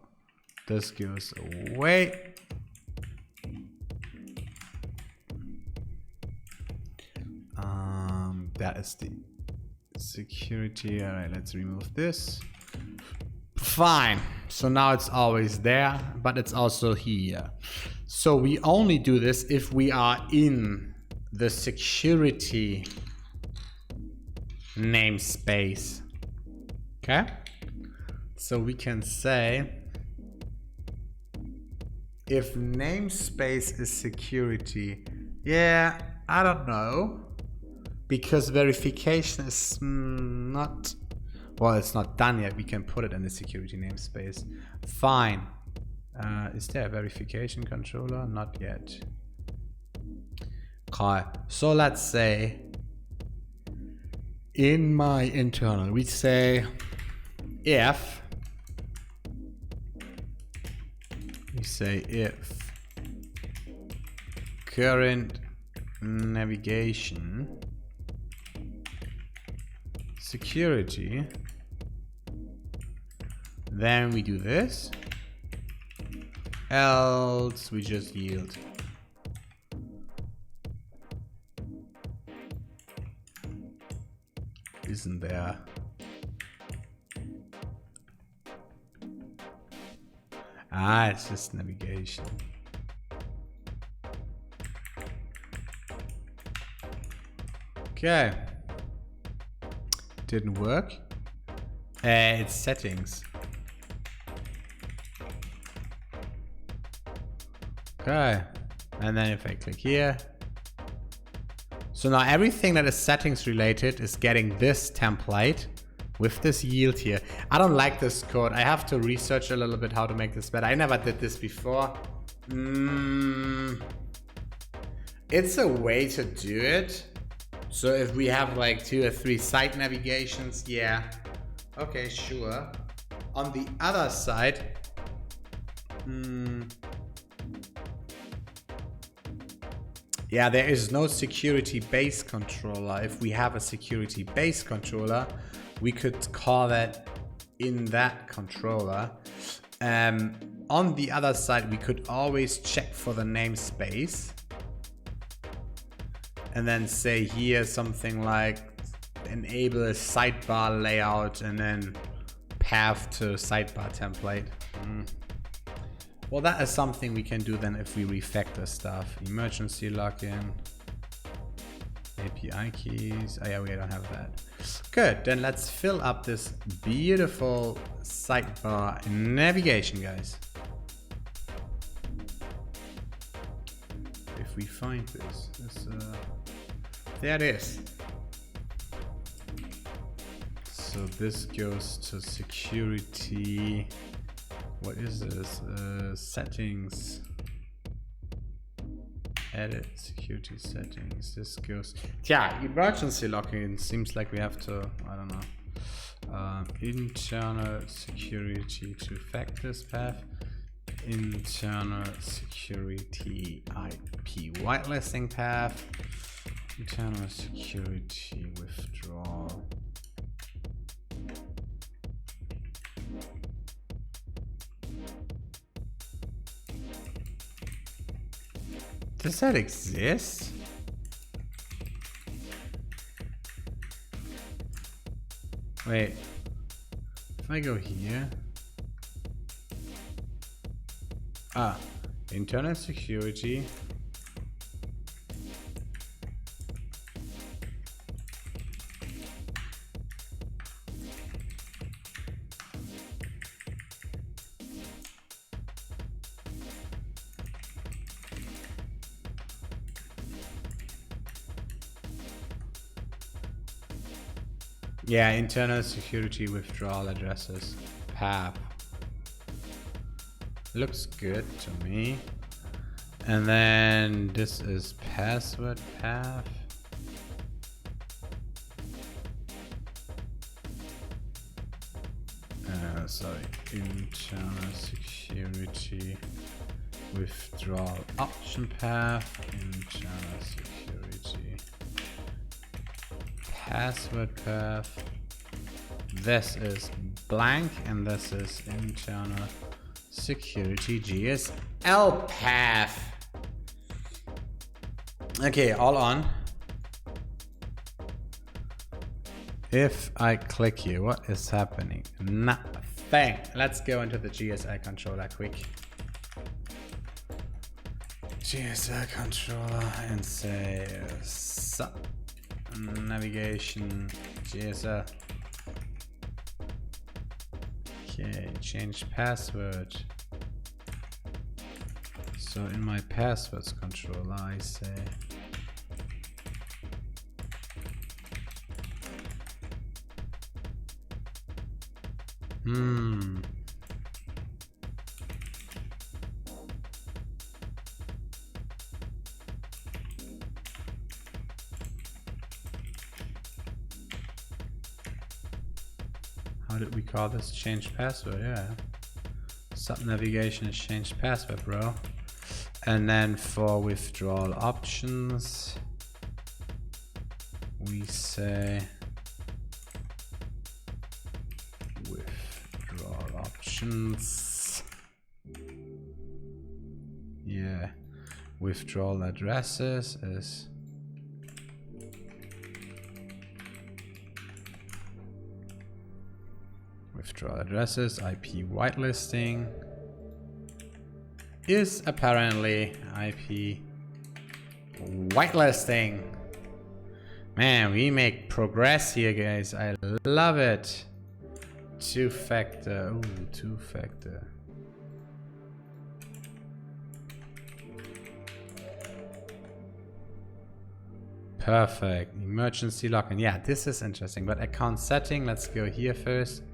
this goes away. That is the security. All right, let's remove this. Fine. So now it's always there, but it's also here. So we only do this if we are in the security namespace. Okay? So we can say if namespace is security. Yeah, I don't know. Because verification is not, well, it's not done yet. We can put it in the security namespace. Fine. Is there a verification controller? Not yet. Okay. So let's say in my internal, we say if current navigation security, then we do this, else we just yield. Isn't there? Ah, it's just navigation. Okay. Didn't work. It's settings. Okay. And then if I click here. So now everything that is settings related is getting this template with this yield here. I don't like this code. I have to research a little bit how to make this better. I never did this before. It's a way to do it. So if we have like 2 or 3 site navigations, yeah. Okay, sure. On the other side, yeah, there is no security base controller. If we have a security base controller, we could call that in that controller. On the other side, we could always check for the namespace and then say here something like enable sidebar layout and then path to sidebar template. Well, that is something we can do then if we refactor stuff. Emergency login, API keys. Oh yeah, we don't have that. Good, then let's fill up this beautiful sidebar navigation, guys. If we find this, there it is. So this goes to security. What is this? Settings. Edit security settings. This goes. Yeah, emergency login. Seems like we have to. I don't know. Internal security to factors path. Internal security IP whitelisting path. Internal security withdrawal. Does that exist? Wait, if I go here, internal security. Yeah, internal security withdrawal addresses. Path. Looks good to me. And then this is password path. Sorry, internal security withdrawal option path. Internal security password path. This is blank and this is internal security GSL path. Okay, all on. If I click here, what is happening? Nothing. Let's go into the GSL controller quick. GSL controller and say sub navigation GSL. Okay, change password. So in my passwords controller I say how did we call this? Change password, yeah. Sub navigation is change password, bro. And then for withdrawal options, we say withdrawal options. Yeah, withdrawal addresses is withdrawal addresses, IP whitelisting is apparently IP whitelisting. Man, we make progress here, guys. I love it. Two-factor. Ooh, two-factor. Perfect. Emergency login. Yeah, this is interesting. But account setting, let's go here first.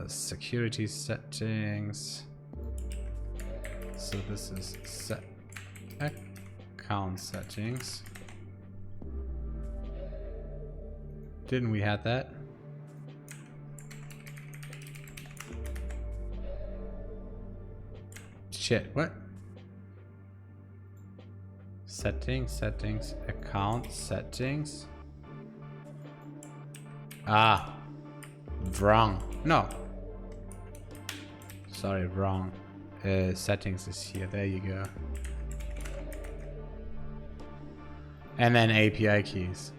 Security settings. So this is set account settings. Didn't we have that? Shit, what? Settings, account settings. Ah, wrong. No. Sorry, wrong. Settings is here. There you go. And then API keys.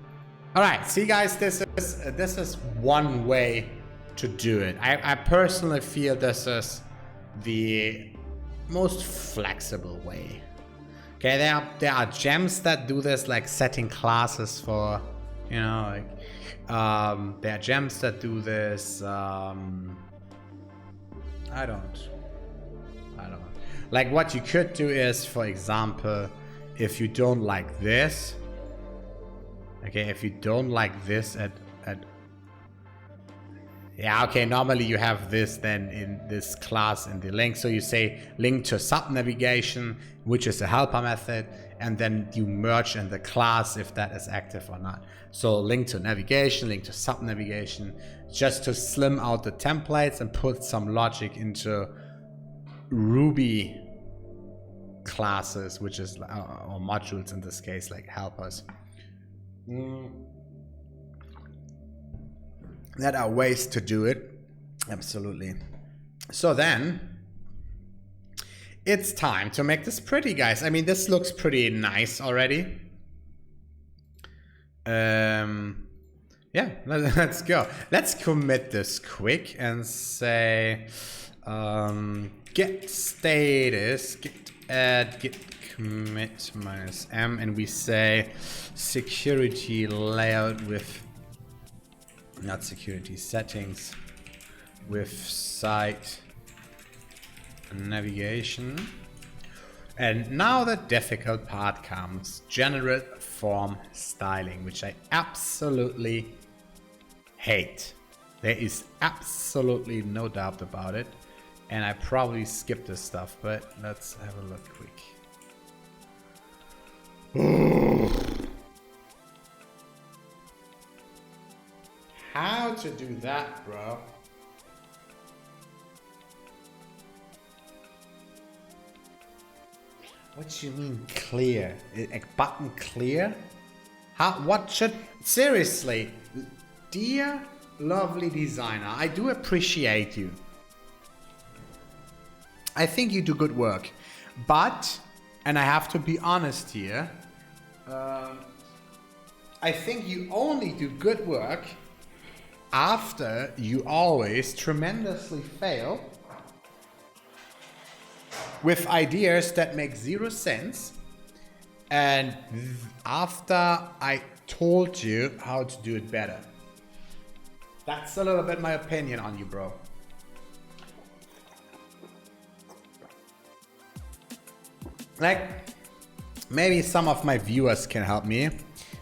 All right, see guys, this is one way to do it. I personally feel this is the most flexible way. Okay, there are gems that do this, like setting classes for, you know, like there are gems that do this. I don't know. Like what you could do is, for example, if you don't like this, okay, if you don't like this at yeah, okay, normally you have this then in this class in the link. So you say link to sub navigation, which is a helper method, and then you merge in the class if that is active or not. So link to navigation, link to sub navigation, just to slim out the templates and put some logic into Ruby classes, which is or modules in this case, like helpers. That are ways to do it. Absolutely. So then it's time to make this pretty, guys. I mean, this looks pretty nice already. Yeah, let's go. Let's commit this quick and say get status, git add, git commit -m, and we say security layout with not security settings with site navigation. And now the difficult part comes, generate form styling, which I absolutely hate. There is absolutely no doubt about it, and I probably skipped this stuff, but let's have a look quick. How to do that, bro? What do you mean clear? A button clear? How? What should? Seriously, dear lovely designer, I do appreciate you. I think you do good work, but, and I have to be honest here, I think you only do good work after you always tremendously fail with ideas that make zero sense, and after I told you how to do it better. That's a little bit my opinion on you, bro. Like, maybe some of my viewers can help me.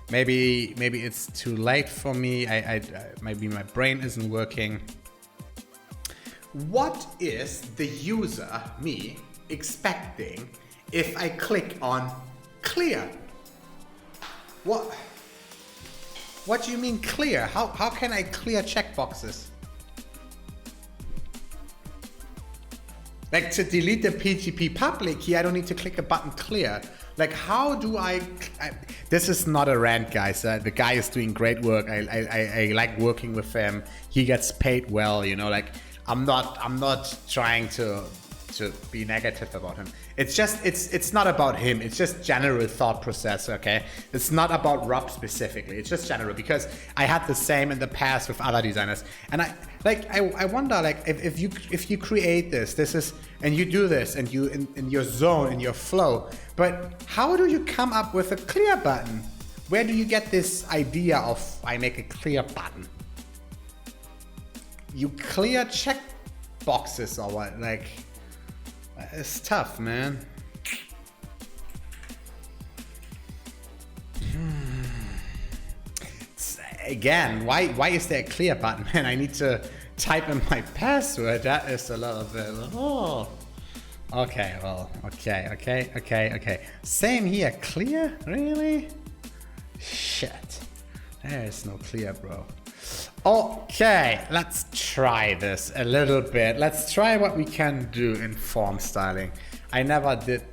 Maybe it's too late for me. Maybe my brain isn't working. What is the user, me, expecting if I click on clear? What do you mean clear? How can I clear checkboxes? Like, to delete the PGP public key, I don't need to click a button clear. Like, how do I this is not a rant, guys. The guy is doing great work. I like working with him. He gets paid well, you know. Like, I'm not trying to be negative about him. It's just it's not about him. It's just general thought process, okay? It's not about Rob specifically. It's just general, because I had the same in the past with other designers. And I wonder, like, if you create this is, and you do this, and you in your zone, in your flow, but how do you come up with a clear button? Where do you get this idea of I make a clear button? You clear check boxes or what? Like, it's tough, man. Again, why is there a clear button, man? I need to type in my password. That is a little bit. Oh. Okay, well, okay. Same here. Clear? Really? Shit. There's no clear, bro. Okay, let's try this a little bit. Let's try what we can do in form styling. I never did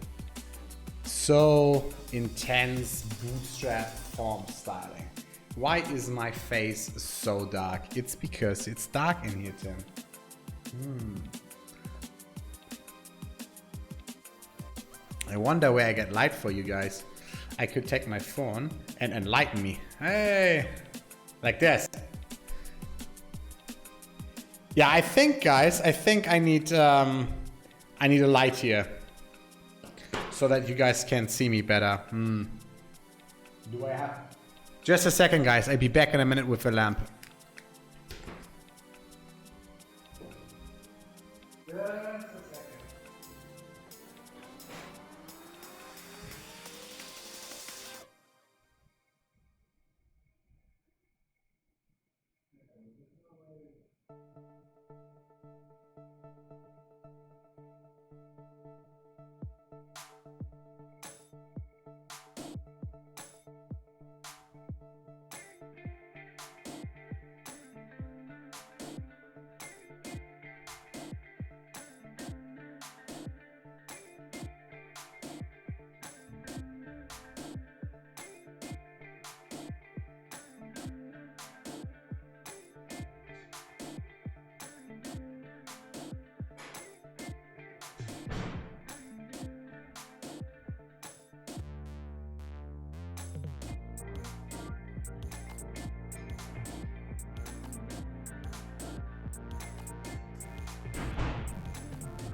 so intense bootstrap form styling. Why is my face so dark? It's because it's dark in here, Tim. I wonder where I get light for you guys. I could take my phone and enlighten me. Hey, like this. Yeah, I think, guys, I need a light here so that you guys can see me better. Do I have? Just a second, guys. I'll be back in a minute with the lamp. Just a second.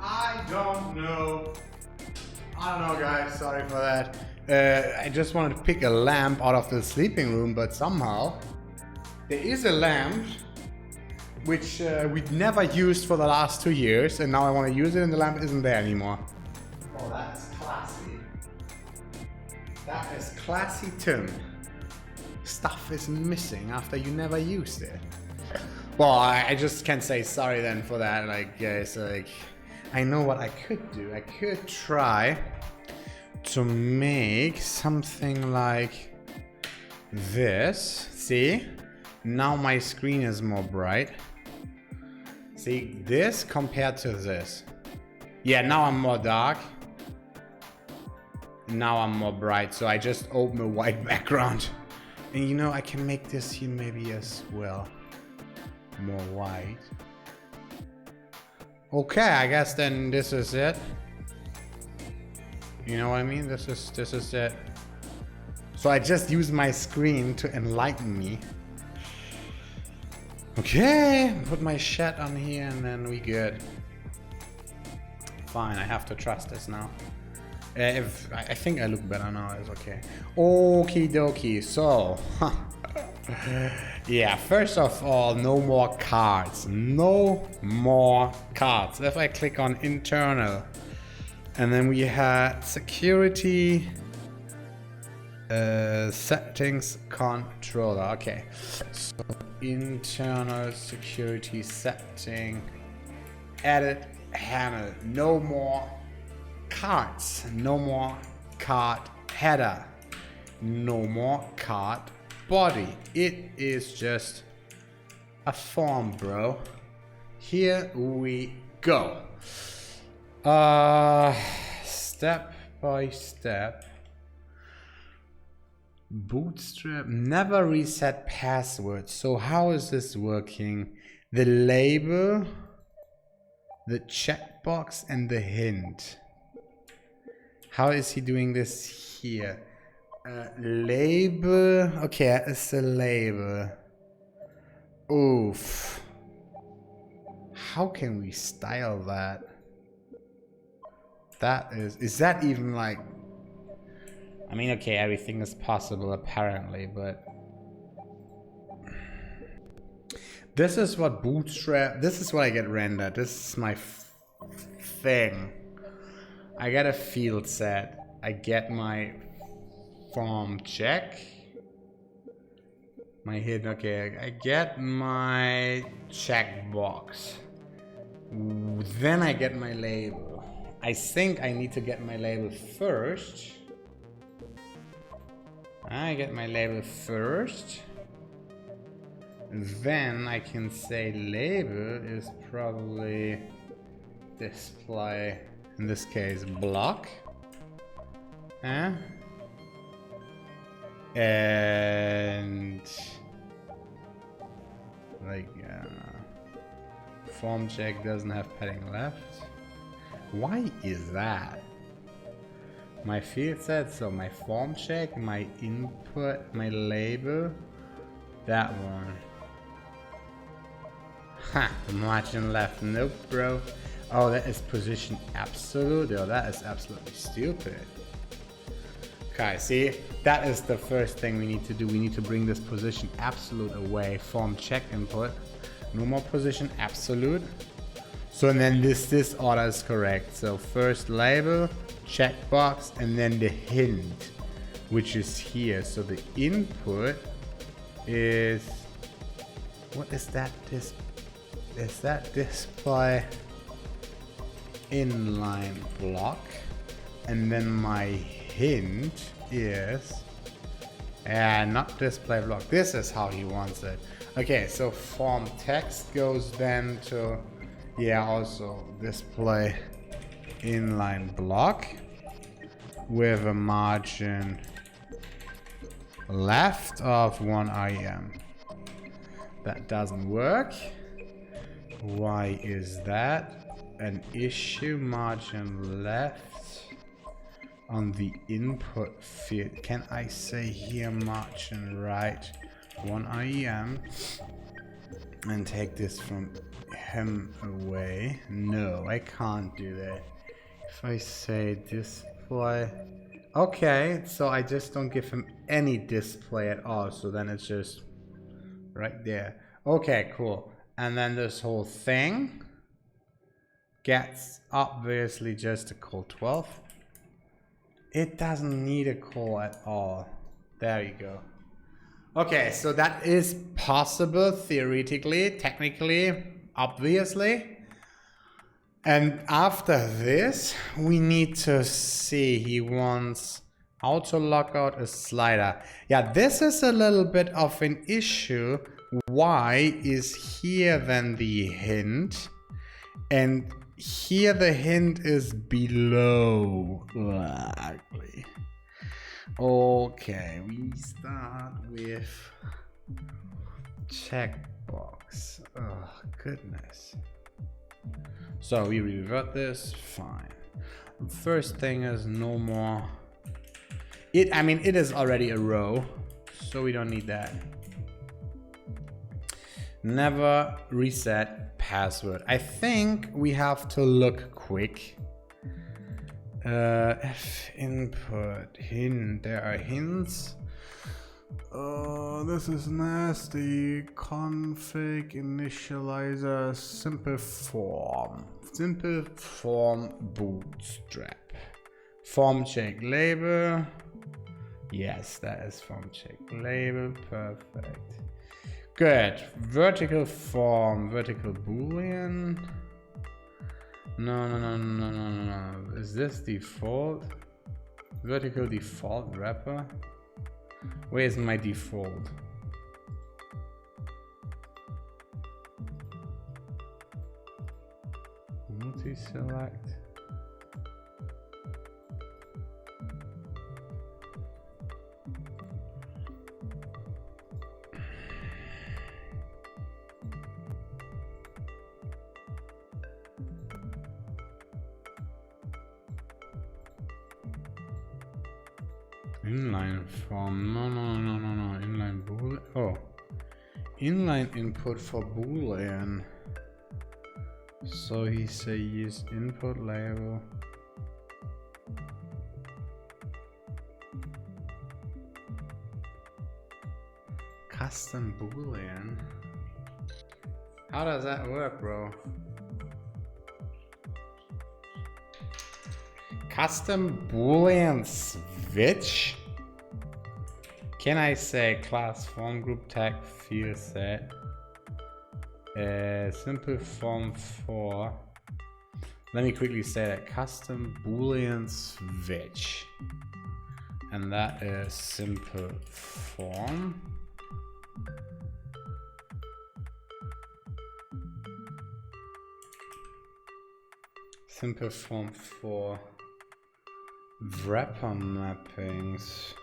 I don't know, guys. Sorry for that. I just wanted to pick a lamp out of the sleeping room, but somehow there is a lamp which we'd never used for the last 2 years, and now I want to use it, and the lamp isn't there anymore. Oh, that's classy. That is classy, Tim. Stuff is missing after you never used it. Well, I just can't say sorry then for that. Like, guys, like, I know what I could do. I could try to make something like this. See? Now my screen is more bright. See, this compared to this. Yeah, now I'm more dark. Now I'm more bright. So I just open a white background. And you know, I can make this here maybe as well. More white. Okay, I guess then this is it. You know what I mean? This is it. So I just use my screen to enlighten me. Okay, put my shit on here and then we good. Fine, I have to trust this now. If I think I look better now, it's okay. Okie dokie, so yeah, first of all, no more cards. No more cards. If I click on internal, and then we had security settings controller. Okay, so internal security setting, edit handle. No more cards, no more card header, no more card body. It is just a form, bro. Here we go. Step by step. Bootstrap never reset password. So how is this working? The label, the checkbox, and the hint. How is he doing this here? Label. Okay, it's a label. Oof. How can we style that? That is that even like... I mean, okay, everything is possible apparently, but... This is what Bootstrap... This is what I get rendered. This is my thing. I get a field set. I get my form check. My hidden, okay, I get my checkbox. Then I get my label. I think I need to get my label first. I get my label first. Then I can say label is probably display. In this case, block. And like form check doesn't have padding left. Why is that? My field set, so my form check, my input, my label, that one. Ha, the margin left. Nope, bro. Oh, that is position absolute. Oh, that is absolutely stupid. Okay, see, that is the first thing we need to do. We need to bring this position absolute away. Form check input. No more position absolute. So and then this order is correct. So first label, checkbox, and then the hint, which is here. So the input is, what is that? This is that display inline block, and then my hint is not display block. This is how he wants it. Okay, so form text goes then to also display inline block with a margin left of 1 IM. That doesn't work. Why is that an issue? Margin left on the input field. Can I say here margin right 1 IM and take this from him away? No, I can't do that. If I say display, okay, so I just don't give him any display at all, so then it's just right there. Okay, cool. And then this whole thing gets obviously just a call 12. It doesn't need a call at all. There you go. Okay, so that is possible theoretically, technically, obviously. And after this, we need to see, he wants auto lockout a slider. Yeah, this is a little bit of an issue. Why is here then the hint? And here the hint is below. Ugly. Okay, we start with checkbox. Oh, goodness. So we revert this, fine. First thing is no more I mean, it is already a row, so we don't need that. Never reset password. I think we have to look quick. F input hint. There are hints. Oh, this is nasty. Config initializer simple form bootstrap form check label. Yes, that is form check label. Perfect. Good. Vertical form, vertical boolean. No. Is this default? Vertical default wrapper? Where's my default? Multi-select. Inline form. No. Inline boolean. Oh. Inline input for boolean. So he say use input label. Custom boolean. How does that work, bro? Custom boolean switch. Can I say class form group tag field set? Simple form for. Let me quickly say that custom boolean switch, and that is simple form. Simple form for wrapper mappings.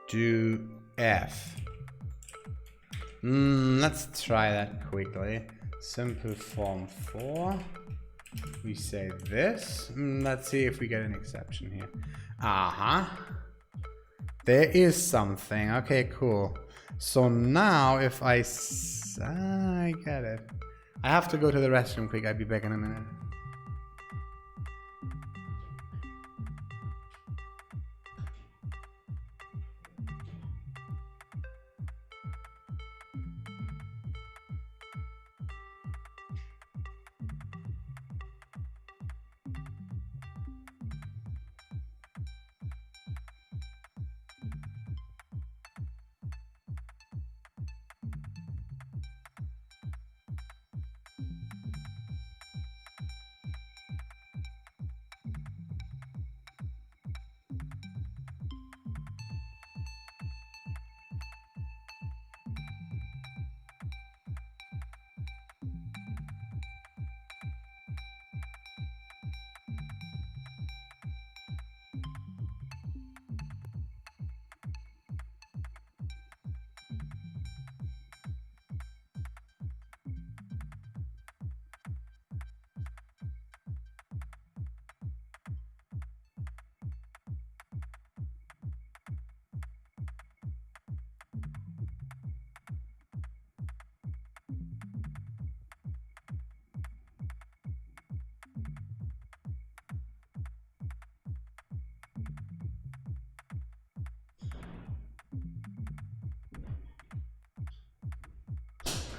Do F. Let's try that quickly. Simple form for. We say this. Let's see if we get an exception here. There is something. Okay, cool. So now if I get it. I have to go to the restroom quick. I'll be back in a minute.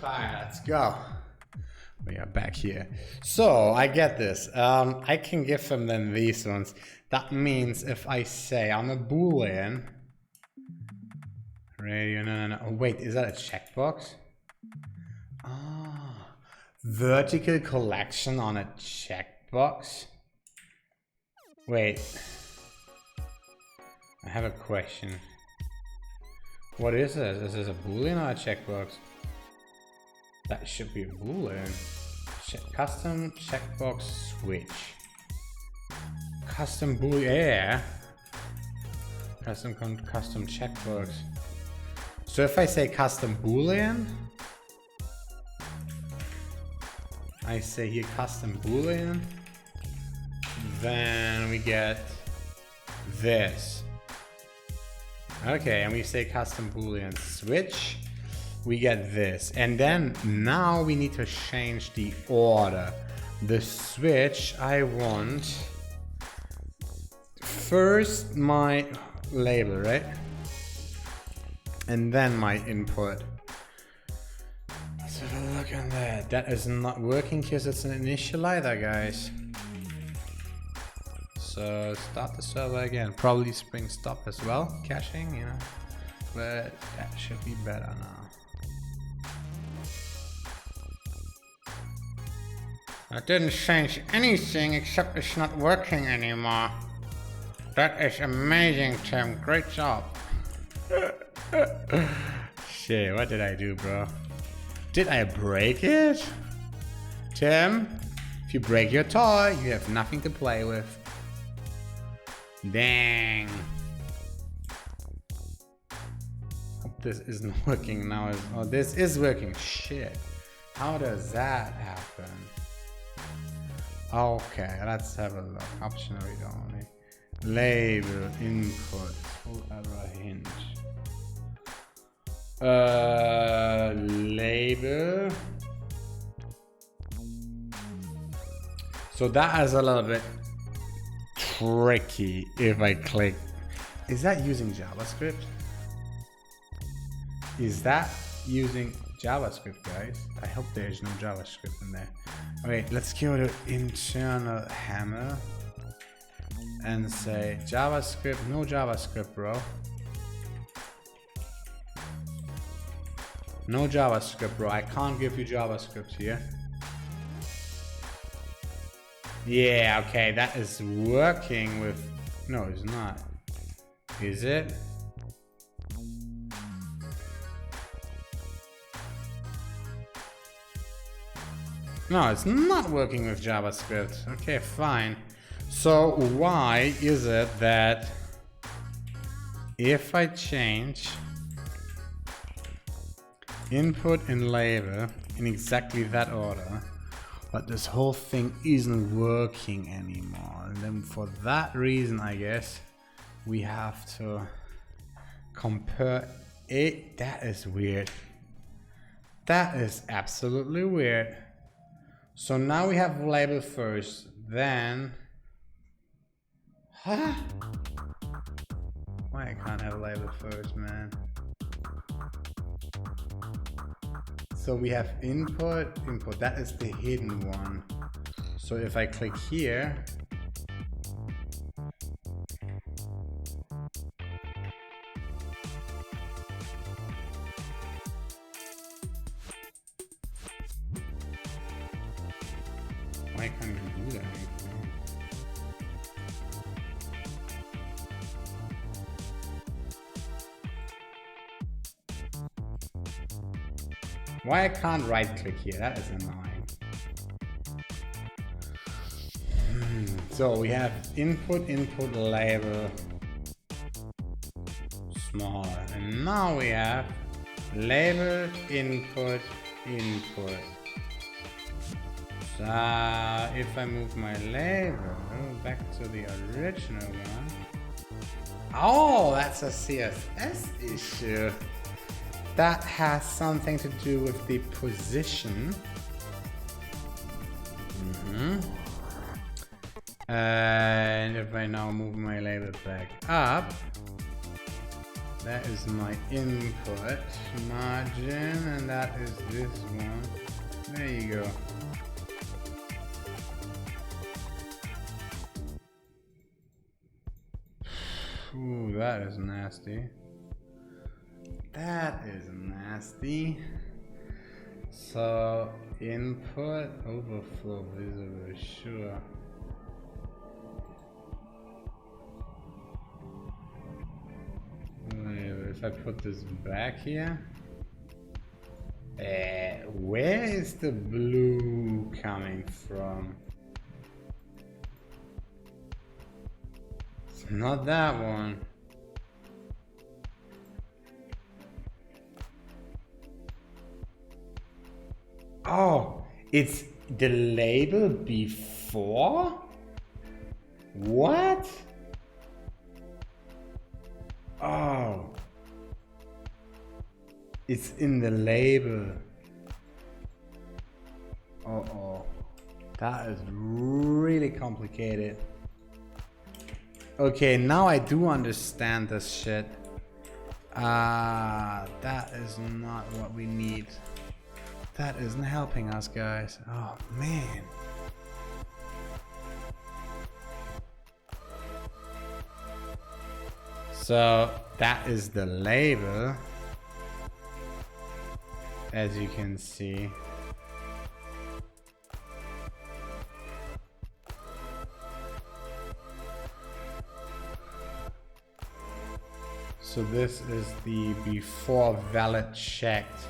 Fine, let's go. We are back here. So I get this. I can give them then these ones. That means if I say I'm a boolean radio, no. Oh, wait, is that a checkbox? Ah, vertical collection on a checkbox. Wait, I have a question. What is this? Is this a boolean or a checkbox? That should be a boolean. Custom checkbox switch. Custom boolean. Yeah. Custom checkbox. So if I say custom boolean, I say here custom boolean, then we get this. Okay, and we say custom boolean switch, we get this. And then now we need to change the order. The switch, I want first my label, right? And then my input. Let's have a look at that. That is not working because it's an initializer, guys. So start the server again. Probably Spring stop as well, caching, you know. But that should be better now. I didn't change anything except it's not working anymore. That is amazing, Tim. Great job. Shit, what did I do, bro? Did I break it? Tim, if you break your toy, you have nothing to play with. Dang. Hope this isn't working now. Oh, this is working. Shit. How does that happen? Okay, let's have a look. Option read only. Label, input, full error hinge. Label. So that is a little bit tricky if I click. Is that using JavaScript? Is that using JavaScript, guys? I hope there is no JavaScript in there. Alright, let's go to internal hammer and say JavaScript, no JavaScript, bro. No JavaScript, bro. I can't give you JavaScript here. Yeah, okay, that is working with... No, it's not. Is it? No, it's not working with JavaScript. Okay, fine. So why is it that if I change input and label in exactly that order, but this whole thing isn't working anymore? And then for that reason, I guess, we have to compare it. That is weird. That is absolutely weird. So now we have label first, then... Huh? Why I can't have label first, man? So we have input, that is the hidden one. So if I click here, why can't you do that anymore? Why I can't right click here? That is annoying. So we have input, label, smaller. And now we have label, input. So if I move my label back to the original one. Oh, that's a CSS issue. That has something to do with the position. And if I now move my label back up, that is my input margin, and that is this one. There you go. Ooh, that is nasty. That is nasty. So input overflow visible, sure. If I put this back here, where is the blue coming from? It's not that one. Oh, it's the label before? What? It's in the label. Uh-oh. That is really complicated. Okay, now I do understand this shit. That is not what we need. That isn't helping us, guys. Oh, man. So, that is the label. As you can see. So this is the before valid checked.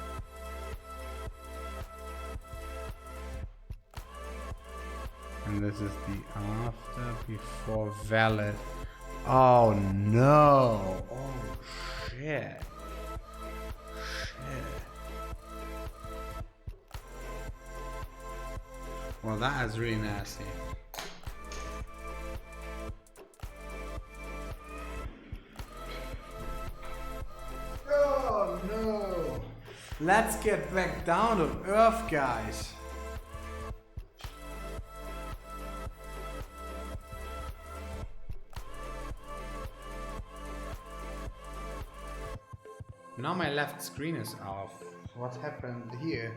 And this is the after before valid. Oh no. Oh shit. Shit. Well, that is really nasty. Oh no! Let's get back down to earth, guys. Now my left screen is off. What happened here?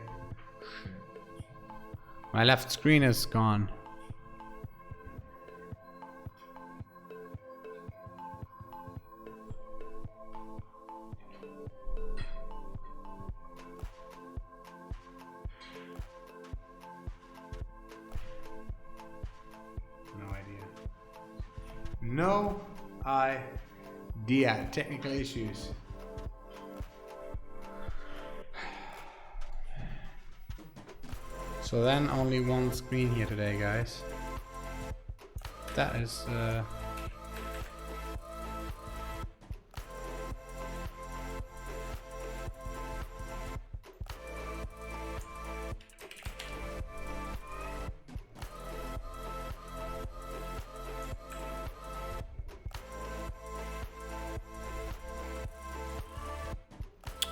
My left screen is gone. No idea. No idea. Technical issues. So then only one screen here today, guys. That is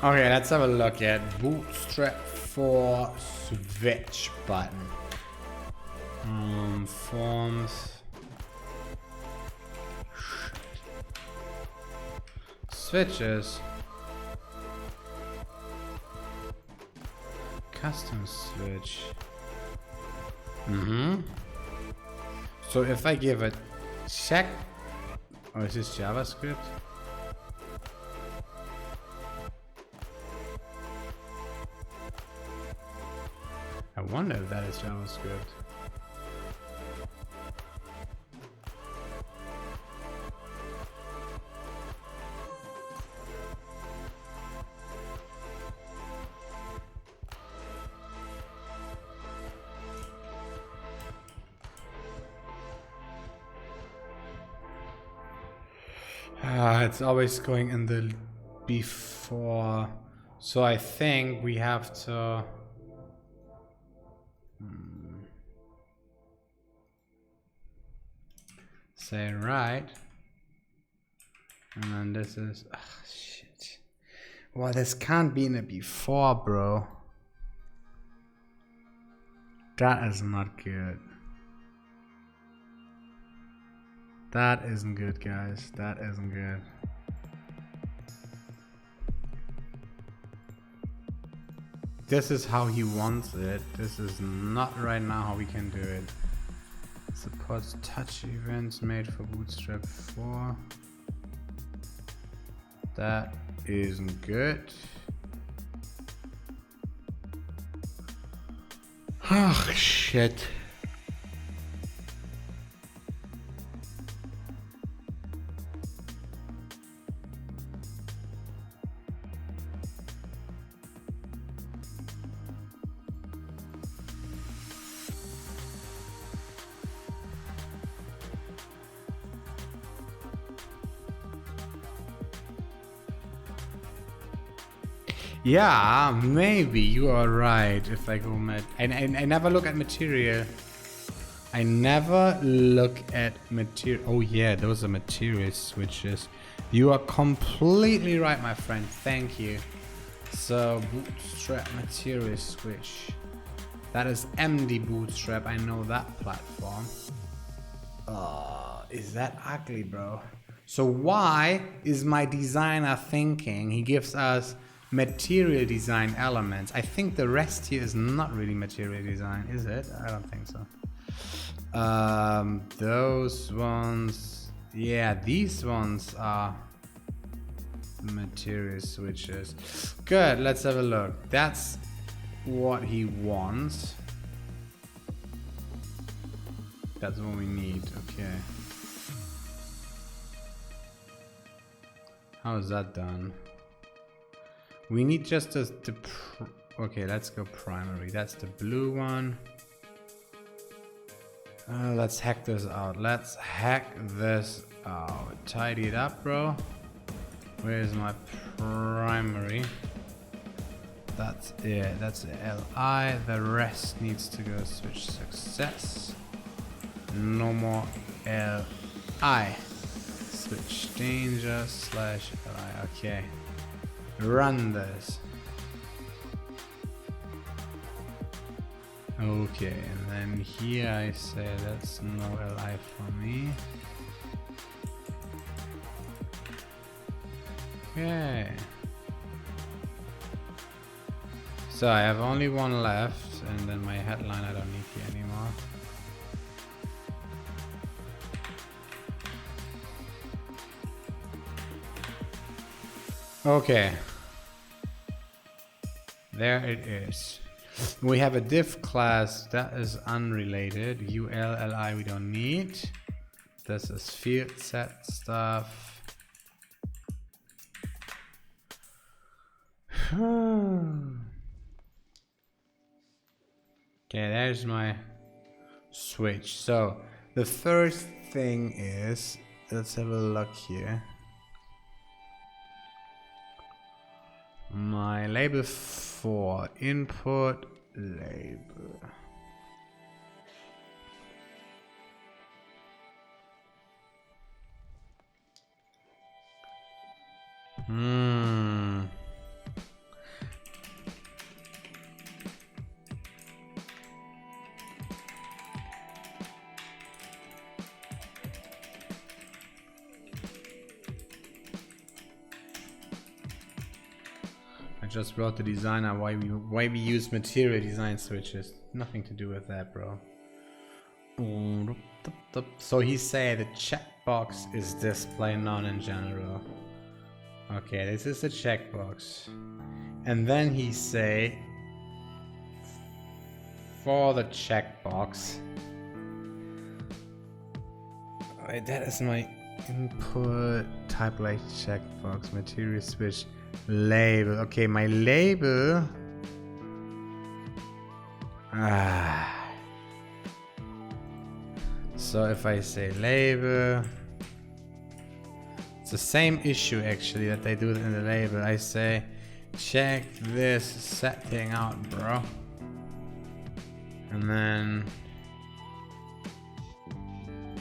okay, let's have a look at Bootstrap for Switch button. Forms. Switches. Custom switch. So if I give it check. Oh, is this JavaScript? I wonder if that is JavaScript. It's always going in the before. So I think we have to say right, and then this is shit. Well, this can't be in a before, bro. That is not good. That isn't good, guys. That isn't good. This is how he wants it. This is not right now how we can do it. Supports touch events made for Bootstrap 4. That isn't good. Oh shit. Yeah, maybe you are right. If I go I never look at material. I never look at material. Oh yeah, those are material switches. You are completely right, my friend. Thank you. So bootstrap material switch. That is MD bootstrap. I know that platform. Is that ugly, bro? So why is my designer thinking he gives us material design elements? I think the rest here is not really material design, is it? I don't think so. Those ones, yeah, these ones are material switches. Good, let's have a look. That's what he wants. That's what we need. Okay. How is that done? We need just okay, let's go primary. That's the blue one. Let's hack this out. Let's hack this out. Tidy it up, bro. Where's my primary? That's it. That's the LI. The rest needs to go switch success. No more LI. Switch danger / LI. Okay. Run this. Okay, and then here I say that's no LI for me. Okay. So I have only one left, and then my headline I don't need here anymore. Okay. There it is. We have a div class that is unrelated. ULLI we don't need. This is field set stuff. Okay, there's my switch. So the first thing is, let's have a look here. My label for input label. I just wrote the designer why we use material design switches. Nothing to do with that, bro. So he said the checkbox is display none in general. Okay, this is the checkbox. And then he say for the checkbox. Wait, that is my input type like checkbox material switch label. Okay, my label. So if I say label, it's the same issue actually that they do in the label. I say check this setting out, bro, and then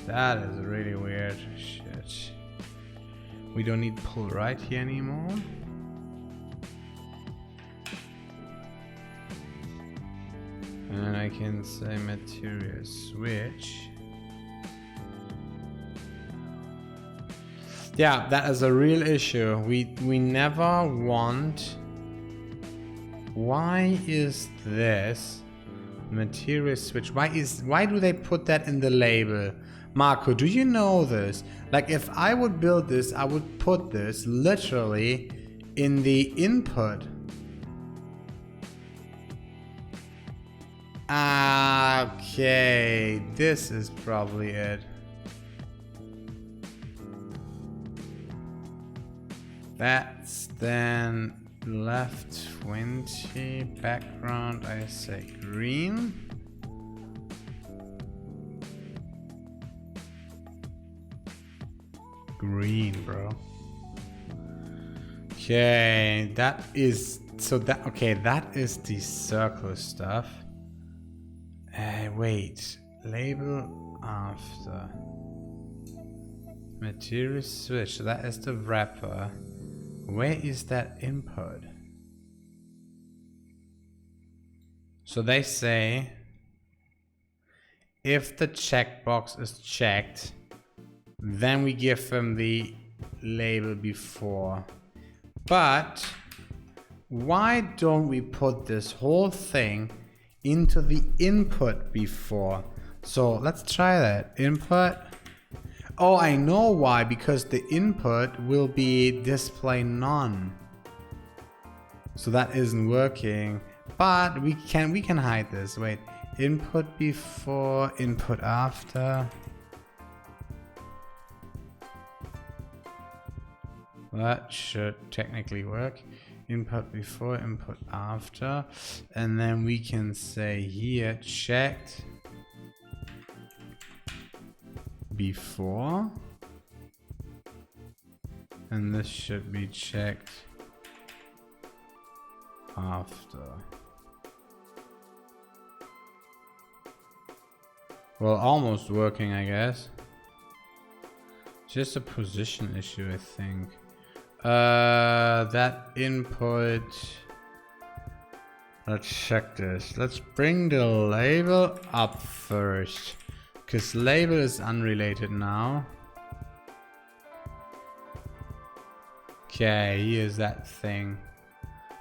that is really weird. Shit. We don't need pull right here anymore. And I can say material switch. Yeah, that is a real issue. We never want. Why is this material switch? Why do they put that in the label? Marco, do you know this? Like if I would build this, I would put this literally in the input. Okay, this is probably it. That's then left 20, background I say green. Green, bro. Okay, that is so that okay, that is the circle stuff. Wait, label after material switch. So that is the wrapper. Where is that input? So they say if the checkbox is checked, then we give them the label before. But why don't we put this whole thing into the input before? So let's try that. Input. Oh, I know why, because the input will be display none. So that isn't working, but we can hide this. Wait, input before, input after. That should technically work. Input before, input after. And then we can say here checked before. And this should be checked after. Well, almost working, I guess. Just a position issue, I think. That input. Let's check this. Let's bring the label up first, because label is unrelated now. Okay, here's that thing.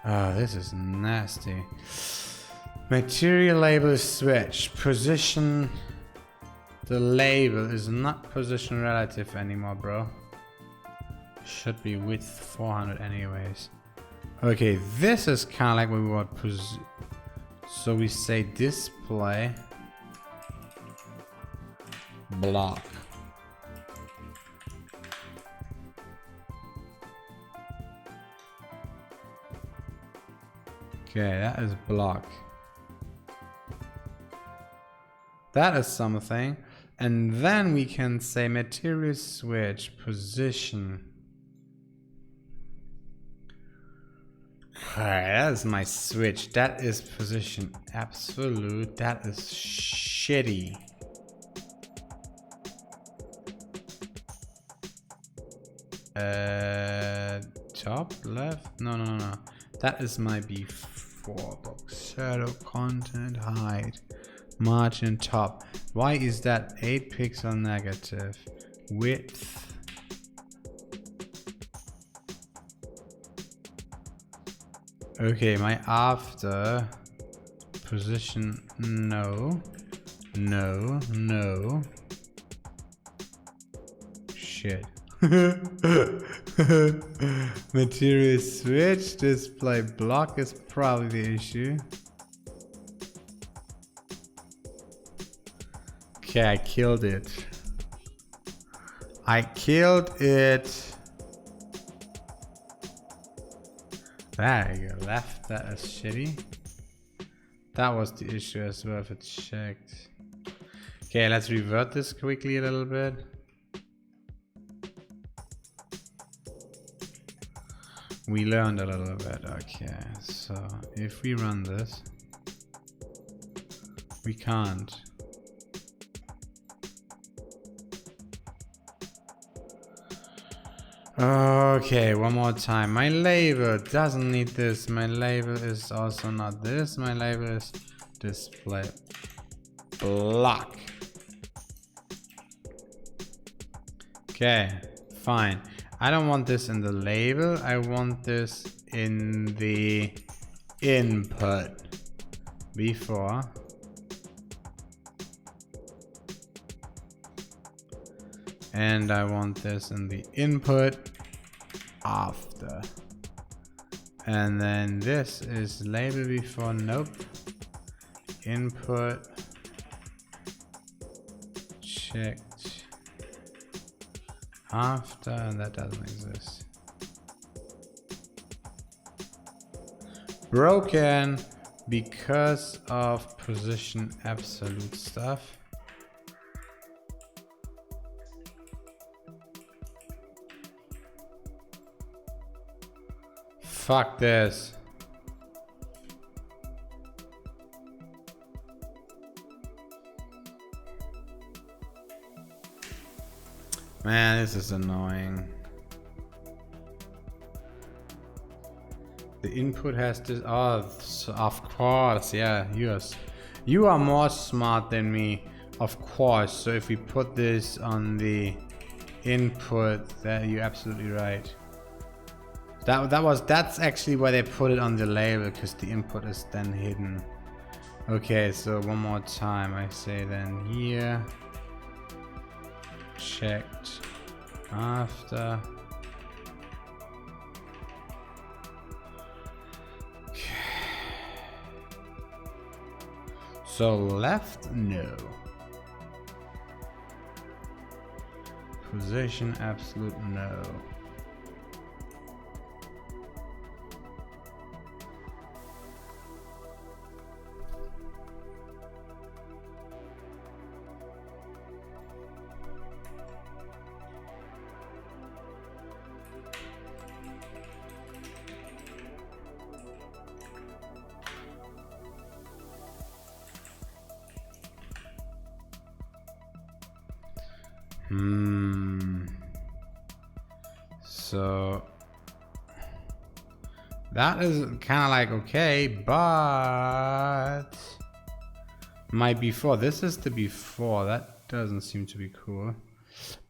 Oh, this is nasty. Material label switch. Position. The label is not position relative anymore, bro. Should be width 400 anyways. Okay, this is kind of like what we want. So we say display block. Okay, that is block. That is something. And then we can say material switch position. Alright, that is my switch. That is position absolute. That is shitty. Top left? No. That is my before box. Shadow content hide. Margin top. Why is that 8 pixel negative? Width. Okay, my after position no. Shit. Material switch, display block is probably the issue. Okay, I killed it. There you go, left, that is shitty. That was the issue as well if it's checked. Okay, let's revert this quickly a little bit. We learned a little bit. Okay, so if we run this, we can't. Okay, one more time. My label doesn't need this. My label is also not this. My label is display block. Okay, fine. I don't want this in the label. I want this in the input before. And I want this in the input after. And then this is label before, nope. Input checked after, and that doesn't exist. Broken because of position absolute stuff. Fuck this. Man, this is annoying. The input has this. Oh, of course, yeah. You are more smart than me, of course. So if we put this on the input, that you're absolutely right. That's actually why they put it on the label, because the input is then hidden. Okay, so one more time, I say then here. Checked after. So left, no. Position, absolute, no. So that is kind of like okay, but my before, this is the before, that doesn't seem to be cool.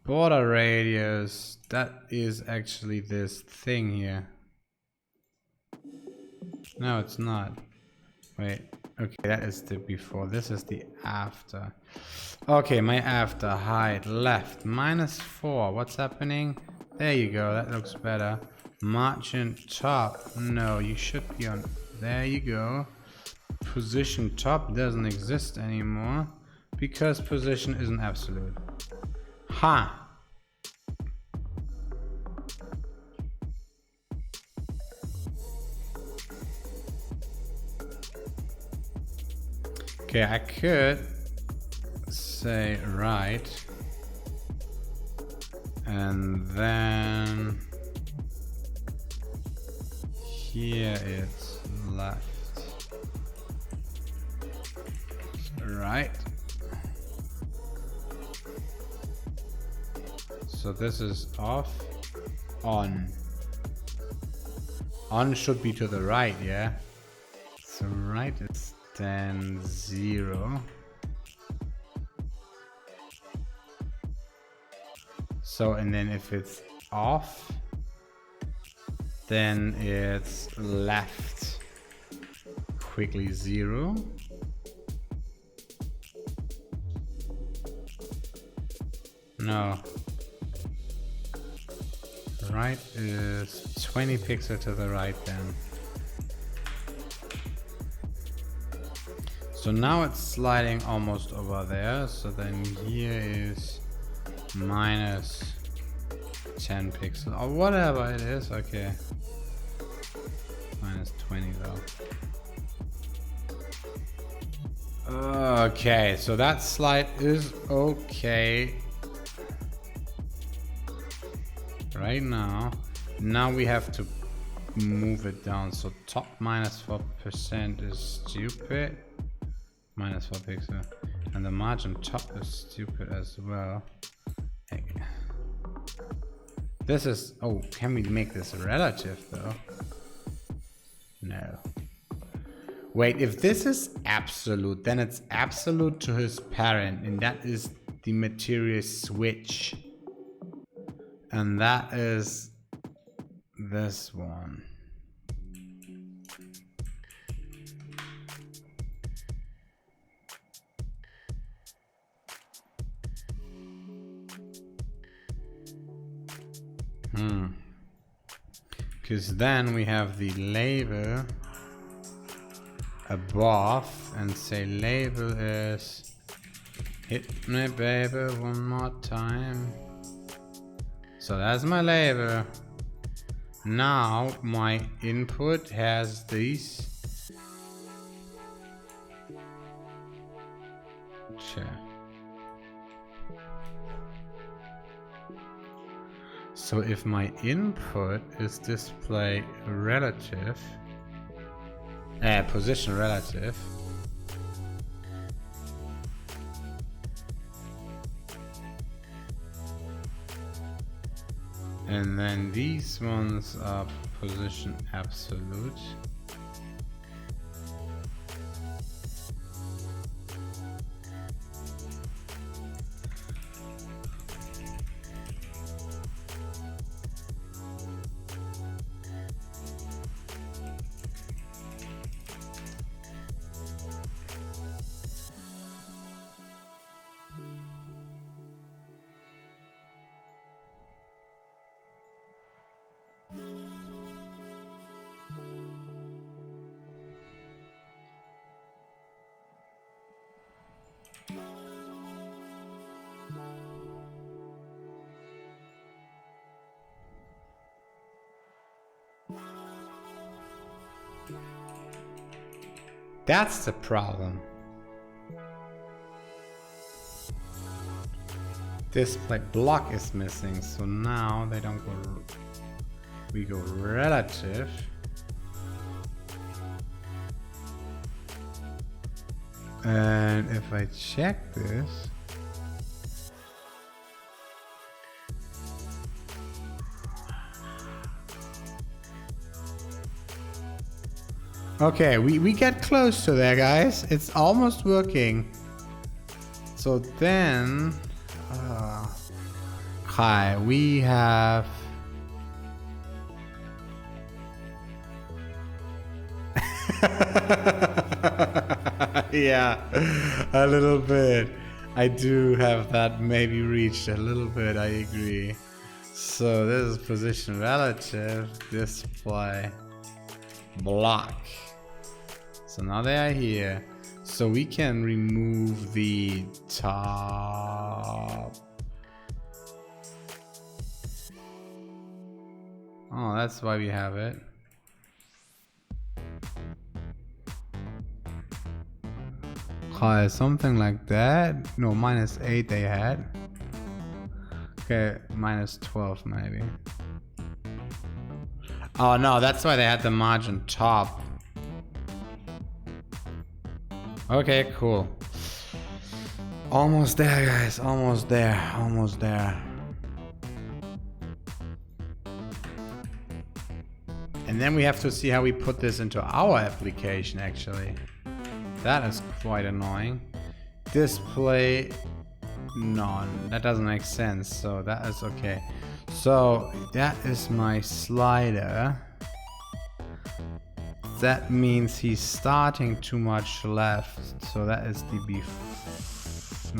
Border radius, that is actually this thing here. No, it's not. Wait, okay, that is the before, this is the after. Okay, my after, height, left, -4, what's happening? There you go, that looks better. Margin top, no, you should be on, there you go. Position top doesn't exist anymore, because position isn't absolute. Ha! Okay, I could say right, and then here it's left, right. So this is off, on. On should be to the right, yeah? So right is then 0. So, and then if it's off, then it's left, quickly 0. No. Right is 20 pixels to the right then. So now it's sliding almost over there. So then here is minus 10 pixels or whatever it is. Okay. Minus 20 though. Okay, so that slide is okay. Right now. Now we have to move it down. So top -4% is stupid. -4 pixels. And the margin top is stupid as well. This is, oh, can we make this relative though? No. Wait, if this is absolute, then it's absolute to his parent, and that is the material switch. And that is this one. Because then we have the label above, and say label is hit me baby one more time. So that's my label. Now my input has these. Sure. So if my input is display relative, position relative, And then these ones are position absolute. That's the problem. Display block is missing, so now they don't go. We go relative. And if I check this, okay, we get close to there, guys. It's almost working. So then, hi, we have. Yeah, a little bit. I do have that maybe reached a little bit, I agree. So this is position relative, display, block. So now they are here. So we can remove the top. Oh, that's why we have it. Something like that. No, -8 they had. Okay, -12 maybe. Oh no, that's why they had the margin top. Okay, cool. Almost there, guys. Almost there. Almost there. And then we have to see how we put this into our application, actually. That is quite annoying. Display none. That doesn't make sense. So that is okay. So that is my slider. That means he's starting too much left. So that is the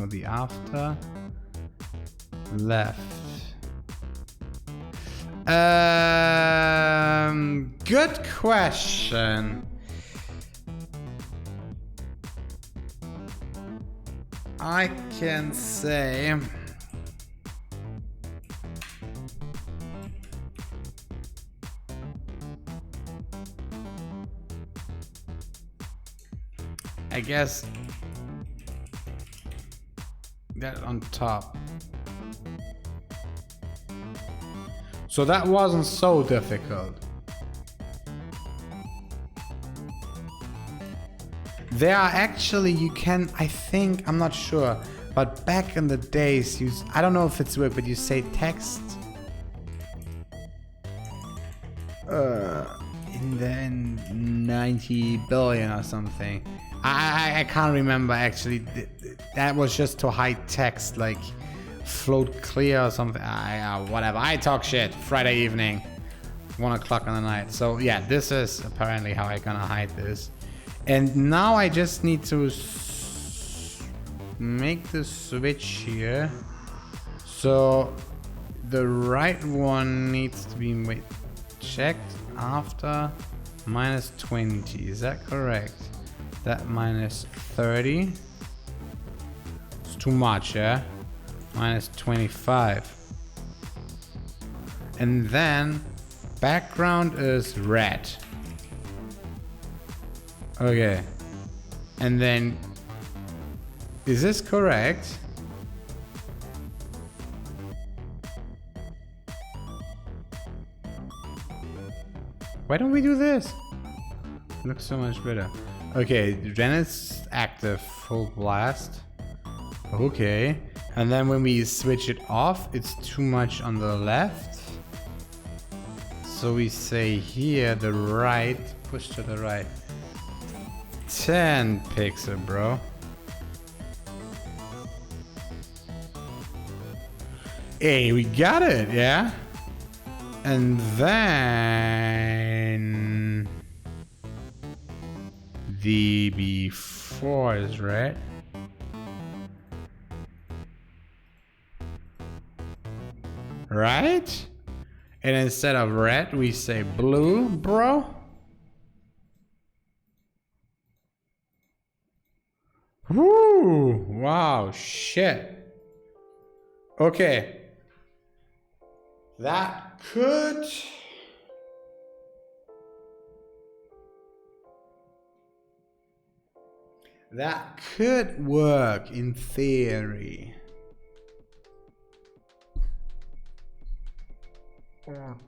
the after left. Good question. I can say I guess that on top. So that wasn't so difficult. There are actually, you can, I think, I'm not sure, but back in the days, I don't know if it's weird, but you say text in the 90 billion or something. I can't remember actually. That was just to hide text, like float clear or something. Whatever. I talk shit. Friday evening, 1 o'clock in the night. So yeah, this is apparently how I'm gonna hide this. And now I just need to make the switch here. So the right one needs to be checked after -20. Is that correct? That -30. It's too much, yeah? -25. And then background is red. Okay. And then is this correct? Why don't we do this? Looks so much better. Okay, then it's active, full blast. Okay. And then when we switch it off, it's too much on the left. So we say here the right, push to the right. 10 pixel, bro. Hey, we got it, yeah? And then the before is red. Right? And instead of red, we say blue, bro. Woo! Wow, shit. Okay. That could... That could work in theory.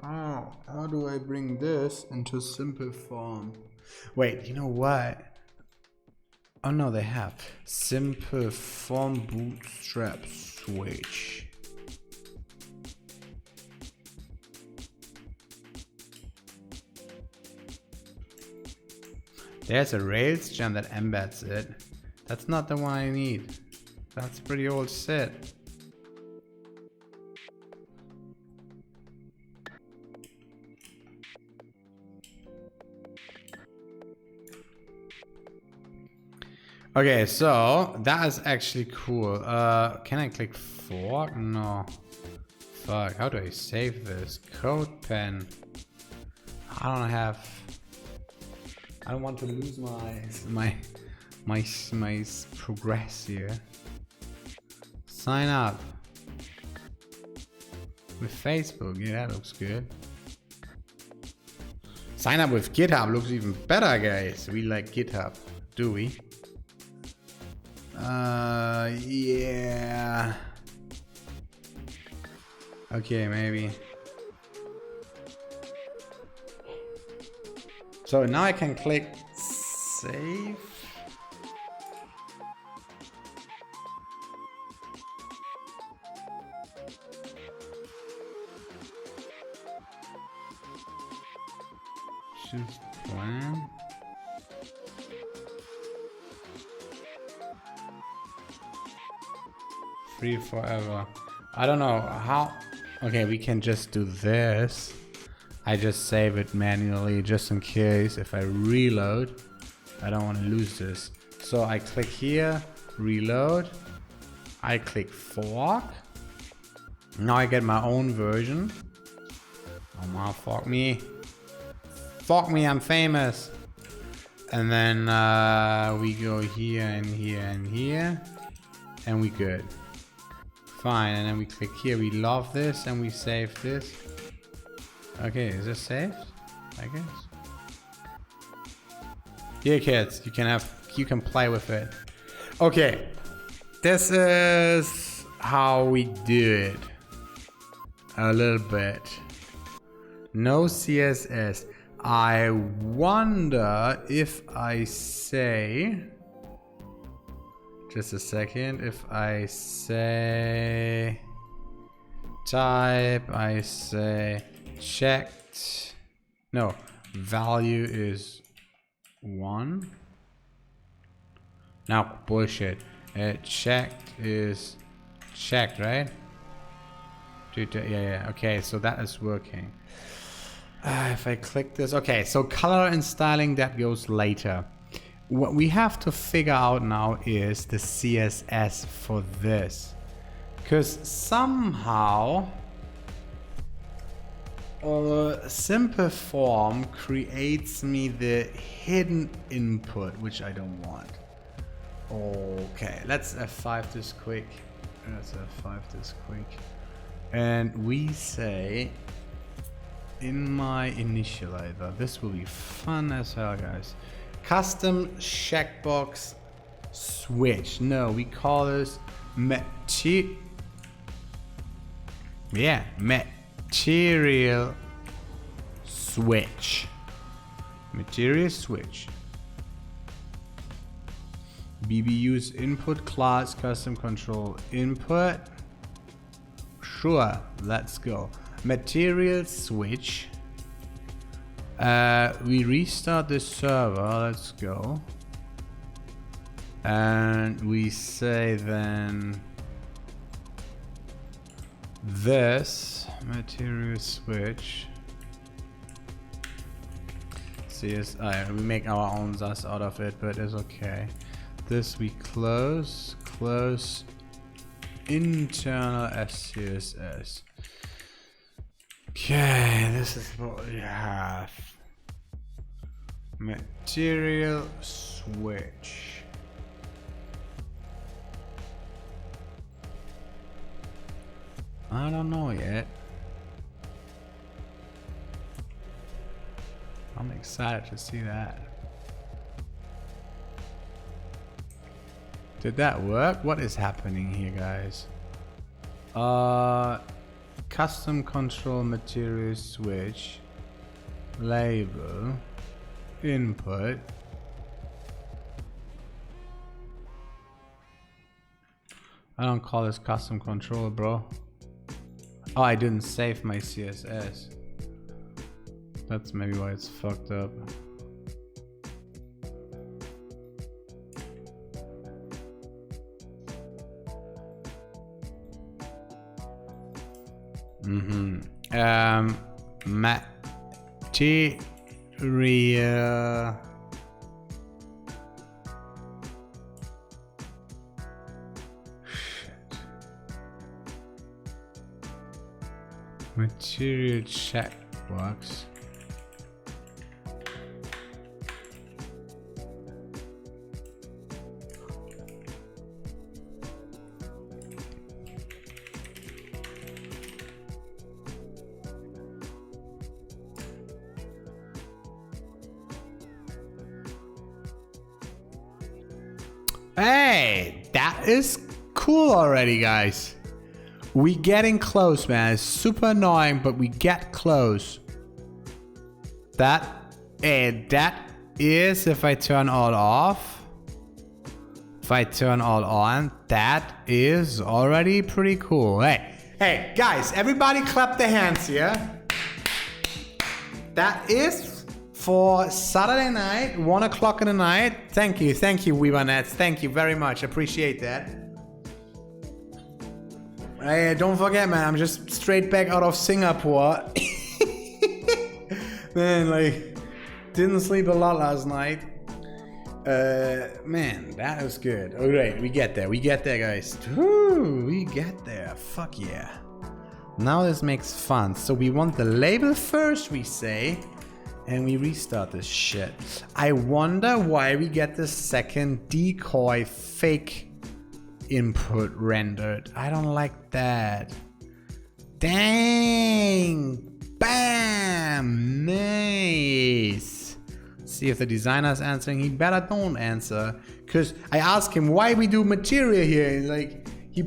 Oh, how do I bring this into simple form? Wait, you know what? Oh no, they have simple form bootstrap switch. There's a Rails gem that embeds it. That's not the one I need. That's pretty old shit. Okay, so that is actually cool. Can I click fork? No. Fuck, how do I save this? Code pen. I don't want to lose my progress here. Sign up with Facebook. Yeah, that looks good. Sign up with GitHub looks even better, guys. We like GitHub, do we? Yeah. Okay, maybe. So now I can click save. Choose plan. Free forever. I don't know how. Okay, we can just do this. I just save it manually just in case if I reload. I don't want to lose this. So I click here, reload. I click fork. Now I get my own version. Oh man, fork me. Fork me, I'm famous. And then we go here and here and here. And we good. Fine, and then we click here, we love this and we save this. Okay, is this saved? I guess. Here kids, you can play with it. Okay, this is how we do it. A little bit. No CSS. I wonder if I say, just a second, if I say type, I say checked, no, value is 1. Now bullshit, checked is checked, right? Yeah, okay, so that is working. If I click this, okay, so color and styling, that goes later. What we have to figure out now is the CSS for this, because somehow simple form creates me the hidden input, which I don't want. Okay, let's F5 this quick. Let's F5 this quick. And we say in my initializer, this will be fun as hell, guys. Custom checkbox switch. No, we call this material switch. Material switch. BBU's input class custom control input. Sure, let's go. Material switch. We restart this server. Let's go. And we say then this material switch CSI. We make our own SAS out of it, but it's okay. This we close internal SCSS. Okay, this is what we have. Material switch. I don't know yet. I'm excited to see that. Did that work? What is happening here, guys? Custom control material switch. Label. Input. I don't call this custom control, bro. Oh, I didn't save my CSS. That's maybe why it's fucked up. Material. Material checkbox. Hey, that is cool already, guys. We getting close, man. It's super annoying, but we get close. That is if I turn all off. If I turn all on, that is already pretty cool. Hey, guys, everybody clap their hands here. That is for Saturday night, 1 o'clock in the night. Thank you, Weavanets. Thank you very much. Appreciate that. Hey, don't forget, man, I'm just straight back out of Singapore. Man, like, didn't sleep a lot last night. Man, that was good. Oh, great, we get there, guys. Woo, we get there, fuck yeah. Now this makes fun. So we want the label first, we say, and we restart this shit. I wonder why we get the second decoy fake input rendered. I don't like that. Dang! Bam! Nice! See if the designer's answering. He better don't answer. Cause I asked him why we do material here. Like, he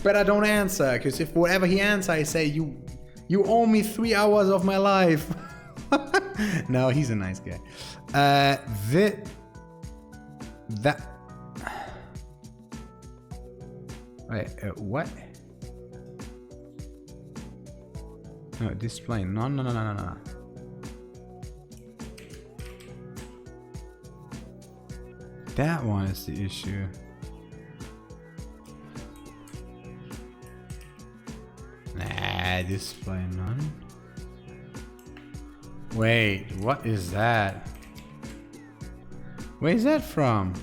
better don't answer. Cause if whatever he answers, I say you owe me 3 hours of my life. No, he's a nice guy. Wait, what? No, display. No. That one is the issue. Nah, display none. Wait, what is that? Where is that from?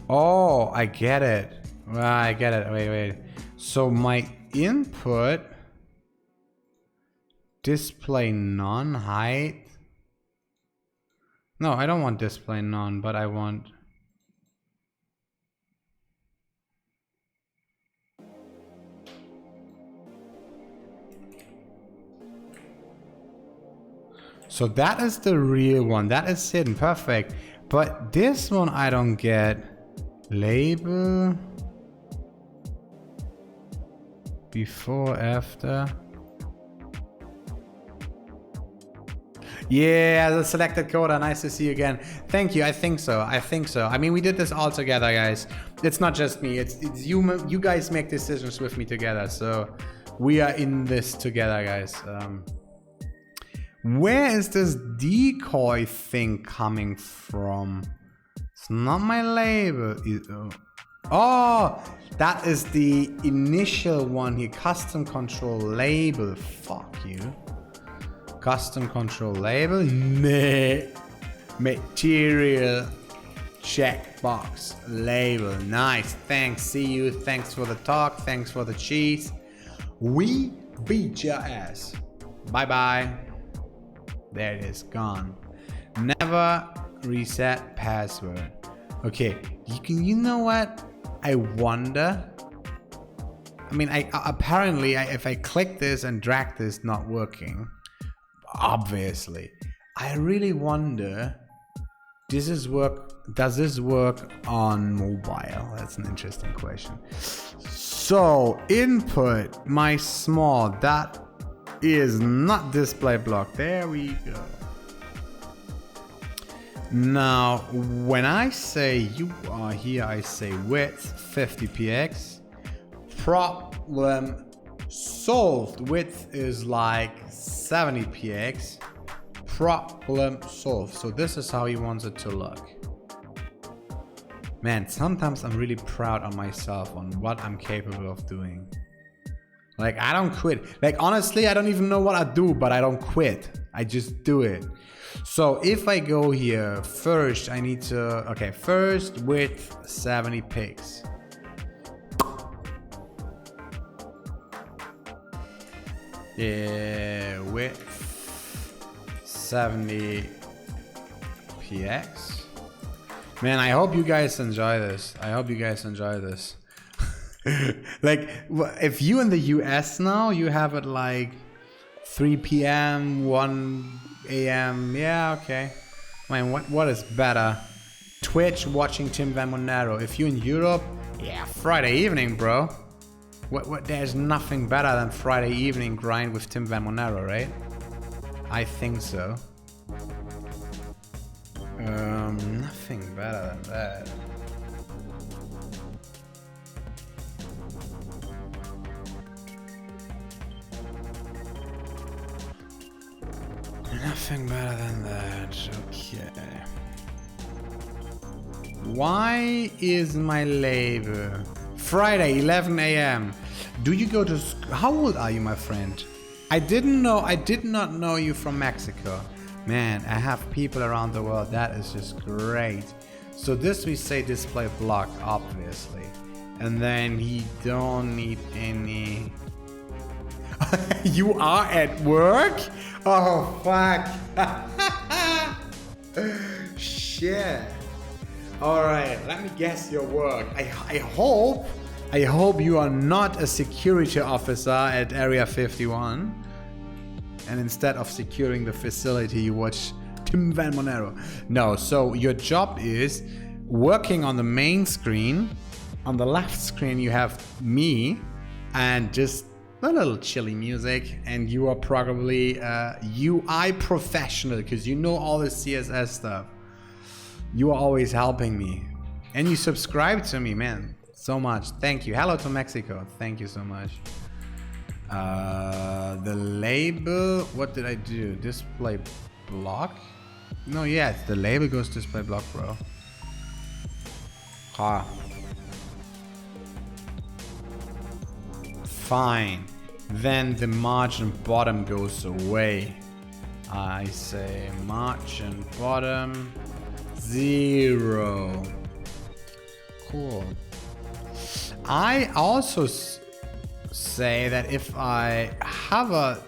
Oh, I get it. Well, I get it. Wait. So my input display none height. No, I don't want display none, but I want. So that is the real one. That is hidden. Perfect. But this one I don't get. Label. Before, after. Yeah, the selected coda. Nice to see you again. Thank you. I think so. I mean, we did this all together, guys. It's not just me. It's you. You guys make decisions with me together. So We are in this together, guys. Where is this decoy thing coming from? It's not my label. Oh, that is the initial one here. Custom control label. Fuck you. Custom control label. Material checkbox label. Nice. Thanks. See you. Thanks for the talk. Thanks for the cheese. We beat your ass. Bye bye. There it is. Gone. Never reset password. Okay. You know what? I wonder. I mean, apparently if I click this and drag this, not working. Obviously. I really wonder. Does this work on mobile? That's an interesting question. So input my small, that is not display block. There we go. Now when I say you are here, I say width 50px. Problem solved. Width is like 70px. Problem solved. So this is how he wants it to look. Man, sometimes I'm really proud of myself on what I'm capable of doing. Like, I don't quit. Like, honestly, I don't even know what I do, but I don't quit. I just do it. So if I go here, first I need to, okay, first width 70 px. Yeah, width 70 px. Man, I hope you guys enjoy this. Like, if you in the US now, you have it like 3 p.m., 1 a.m. Yeah, okay. Man, what is better? Twitch watching Tim Van Monero. If you in Europe, yeah, Friday evening, bro. What? There's nothing better than Friday evening grind with Tim Van Monero, right? I think so. Nothing better than that. Nothing better than that. Okay. Why is my label Friday 11 a.m. Do you go to school? How old are you, my friend? I did not know you from Mexico. Man, I have people around the world. That is just great. So this we say display block, obviously. And then he don't need any. You are at work? Oh, fuck. Shit. Alright, let me guess your work. I hope you are not a security officer at Area 51. And instead of securing the facility, you watch Tim Van Monero. No, so your job is working on the main screen. On the left screen, you have me and just a little chilly music. And you are probably a UI professional because you know all the CSS stuff. You are always helping me. And you subscribe to me, man. So much. Thank you. Hello to Mexico. Thank you so much. The label, what did I do? Display block? No, yeah, the label goes display block, bro. Ha. Fine. Then the margin bottom goes away. I say margin bottom 0. Cool. I also say that if I hover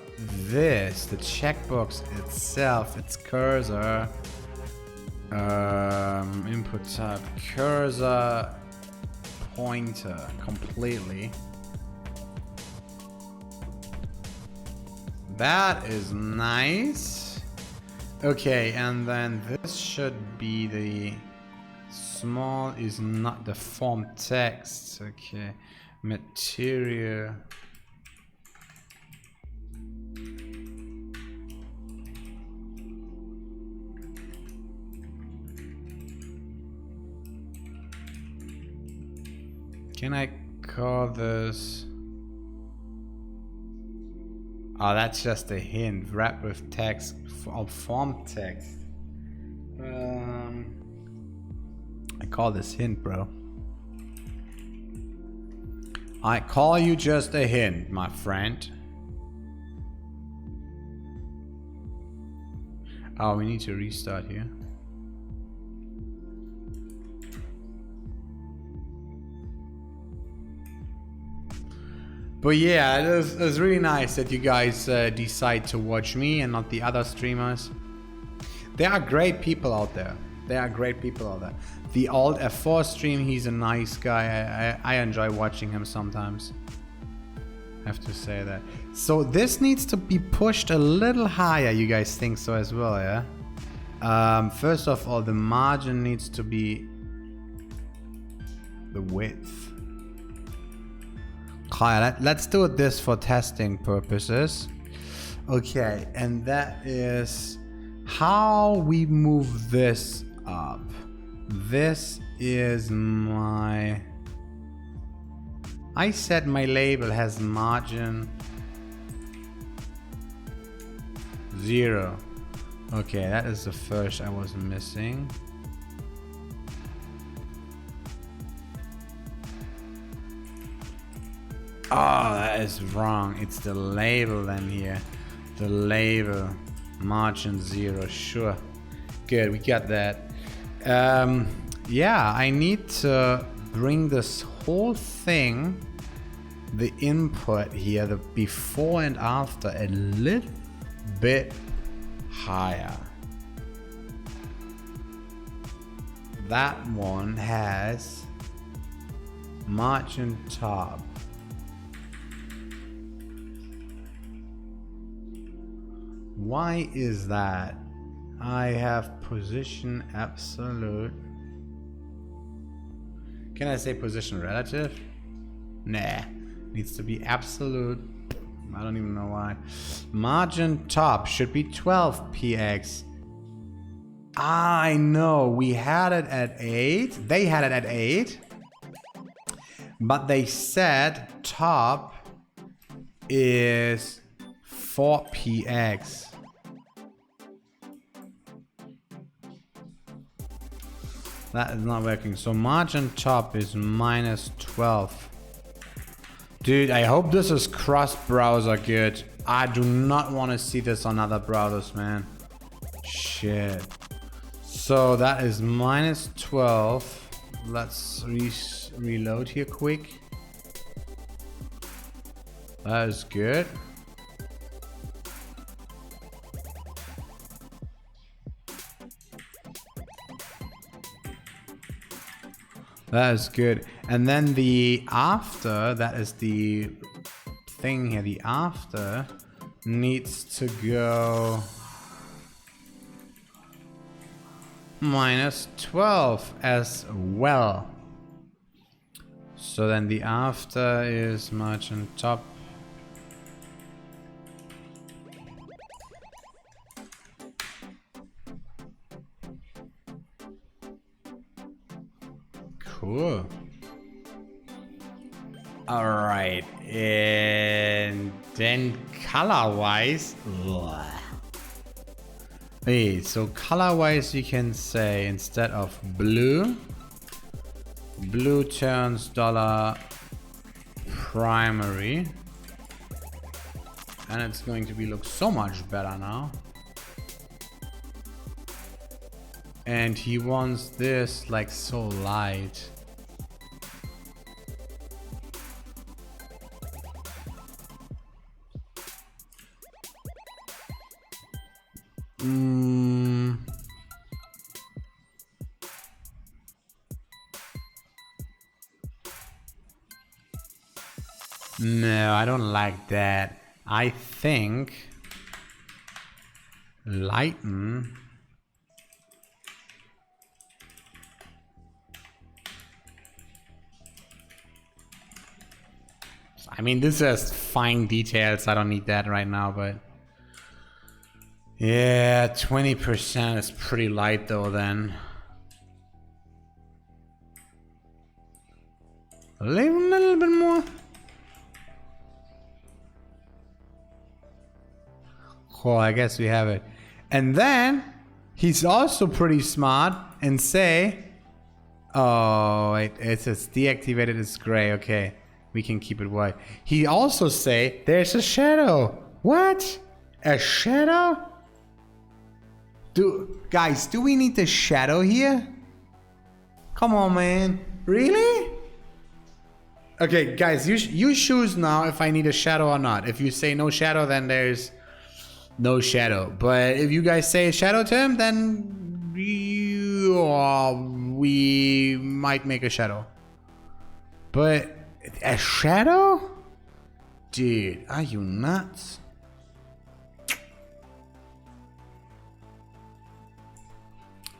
this, the checkbox itself, its cursor, input type, cursor, pointer, completely. That is nice. Okay, and then this should be the small is not the font text. Okay. Material. Can I call this Oh, that's just a hint. Wrapped with text or form text. I call this hint, bro. I call you just a hint, my friend. Oh, we need to restart here. But yeah, it was really nice that you guys decide to watch me and not the other streamers. There are great people out there. The Alt F4 stream, he's a nice guy. I enjoy watching him sometimes. I have to say that. So this needs to be pushed a little higher. You guys think so as well, yeah? First of all, the margin needs to be the width. Okay, let's do this for testing purposes. Okay, and that is how we move this up. This is my... I said my label has margin 0. Okay, that is the first I was missing. Oh, that is wrong. It's the label then here. The label. Margin 0. Sure. Good, we got that. Yeah, I need to bring this whole thing, the input here, the before and after, a little bit higher. That one has margin top. Why is that? I have position absolute. Can I say position relative? Nah, needs to be absolute. I don't even know why. Margin top should be 12 px. I know, we had it at 8. They had it at 8. But they said top is 4 px. That is not working. So margin top is -12. Dude, I hope this is cross-browser good. I do not want to see this on other browsers, man. Shit. So that is -12. Let's reload here quick. That is good. That is good. And then the after, that is the thing here, the after needs to go -12 as well. So then the after is margin top. Cool. All right, and then color-wise, hey, so color-wise, you can say instead of blue, blue turns dollar primary, and it's going to be look so much better now. And he wants this like so light. No, I don't like that. I think lighten. I mean, this is fine details. I don't need that right now, but yeah, 20% is pretty light though then. Leave a little bit more. Cool, I guess we have it. And then he's also pretty smart and say, oh, it says deactivated is gray. Okay, we can keep it white. He also say there's a shadow. What? A shadow? Guys, do we need the shadow here? Come on, man. Really? Okay, guys, you choose now if I need a shadow or not. If you say no shadow, then there's no shadow. But if you guys say shadow to him, then we might make a shadow. But a shadow? Dude, are you nuts?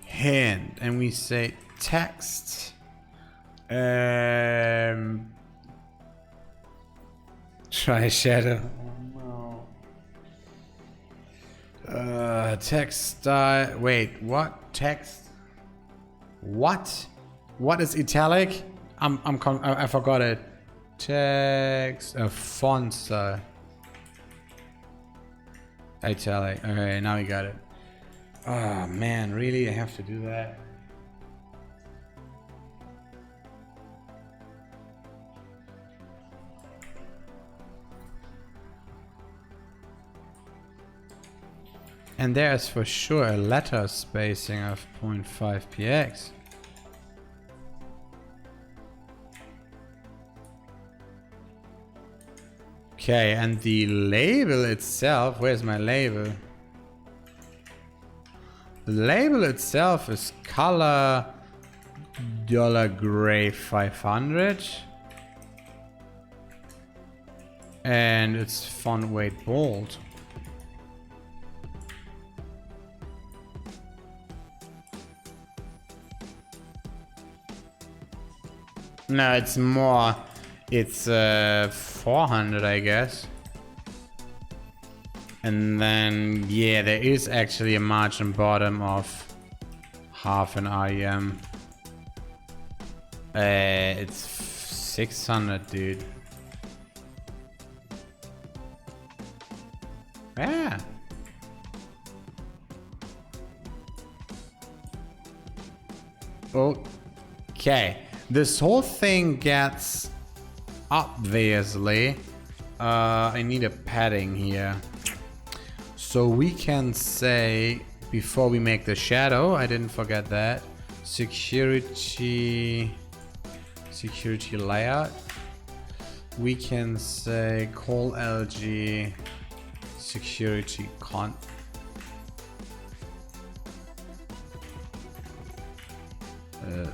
Hand, and we say text. Try shadow. Oh no. Text style. Wait, what? Text? What? What is italic? I forgot it. Text. Font style. Italic. Okay, now we got it. Oh man, really? I have to do that? And there's for sure a letter spacing of 0.5 px. Okay, and the label itself, where's my label? The label itself is color $gray 500. And it's font weight bold. No, it's more. It's 400, I guess. And then, yeah, there is actually a margin bottom of half an REM. It's 600, dude. Yeah. Okay. This whole thing gets obviously. I need a padding here. So we can say, before we make the shadow, I didn't forget that, security layout. We can say call LG security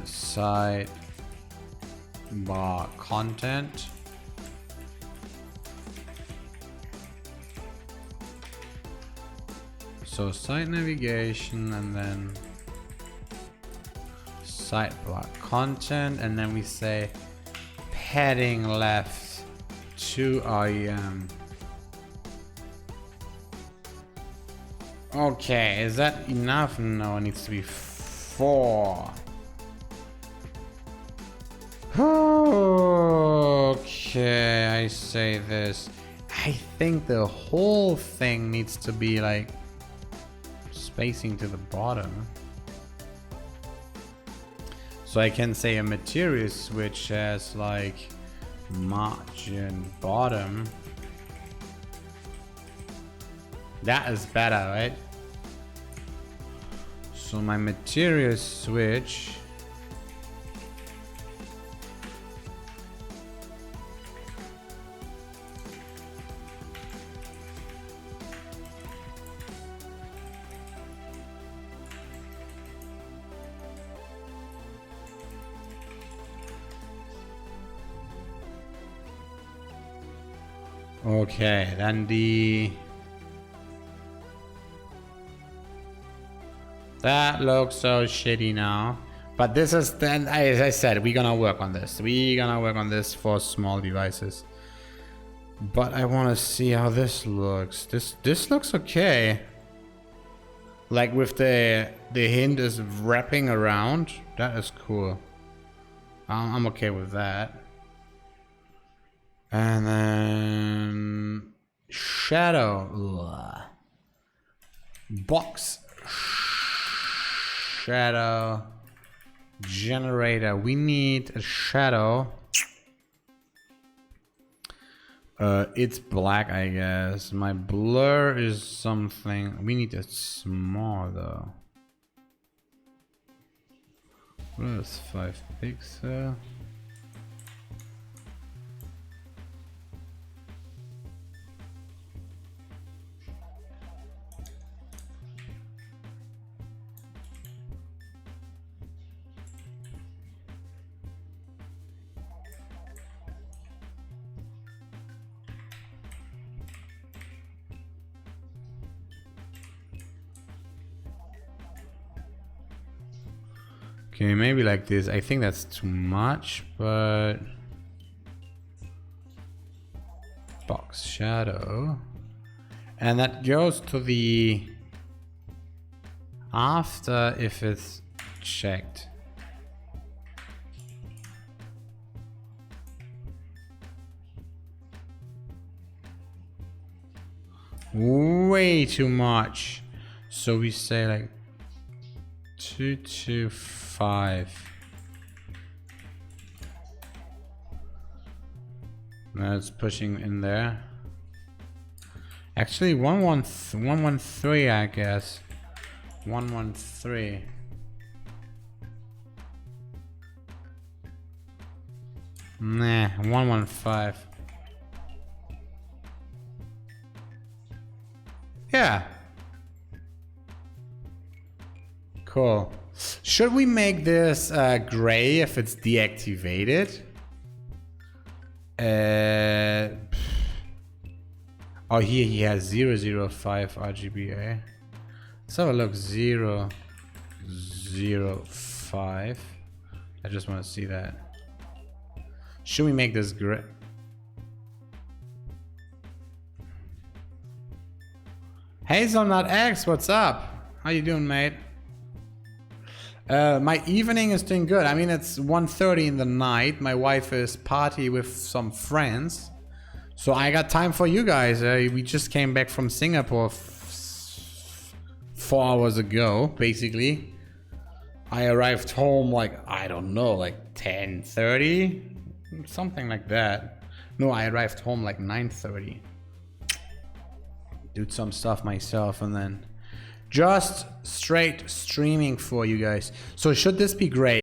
sidebar content. So site navigation and then sidebar content, and then we say padding left 2 REM. Okay, is that enough? No, it needs to be 4. Okay, I say this. I think the whole thing needs to be like spacing to the bottom. So I can say a material switch has like margin bottom. That is better, right? So my material switch okay, then that looks so shitty now. But this is then, as I said, we're gonna work on this. We're gonna work on this for small devices. But I want to see how this looks. This looks okay. Like with the hint is wrapping around. That is cool. I'm okay with that. And then shadow. Ugh. Box shadow generator. We need a shadow. It's black, I guess. My blur is something. We need it small though. What is 5 pixel? Okay, maybe like this. I think that's too much, but box shadow, and that goes to the after if it's checked. Way too much. So we say like 225. Now it's pushing in there. Actually 113, I guess. 113. Nah, 115. Yeah. Cool. Should we make this gray if it's deactivated? Oh, here he has 005 RGBA. Let's have a look. 005. I just want to see that. Should we make this gray? Hazelnut X, what's up? How you doing, mate? My evening is doing good. I mean, it's 1:30 in the night. My wife is party with some friends. So I got time for you guys. We just came back from Singapore 4 hours ago, basically. I arrived home like, I don't know, like 10:30? Something like that. No, I arrived home like 9:30. Did some stuff myself and then just straight streaming for you guys. So should this be great?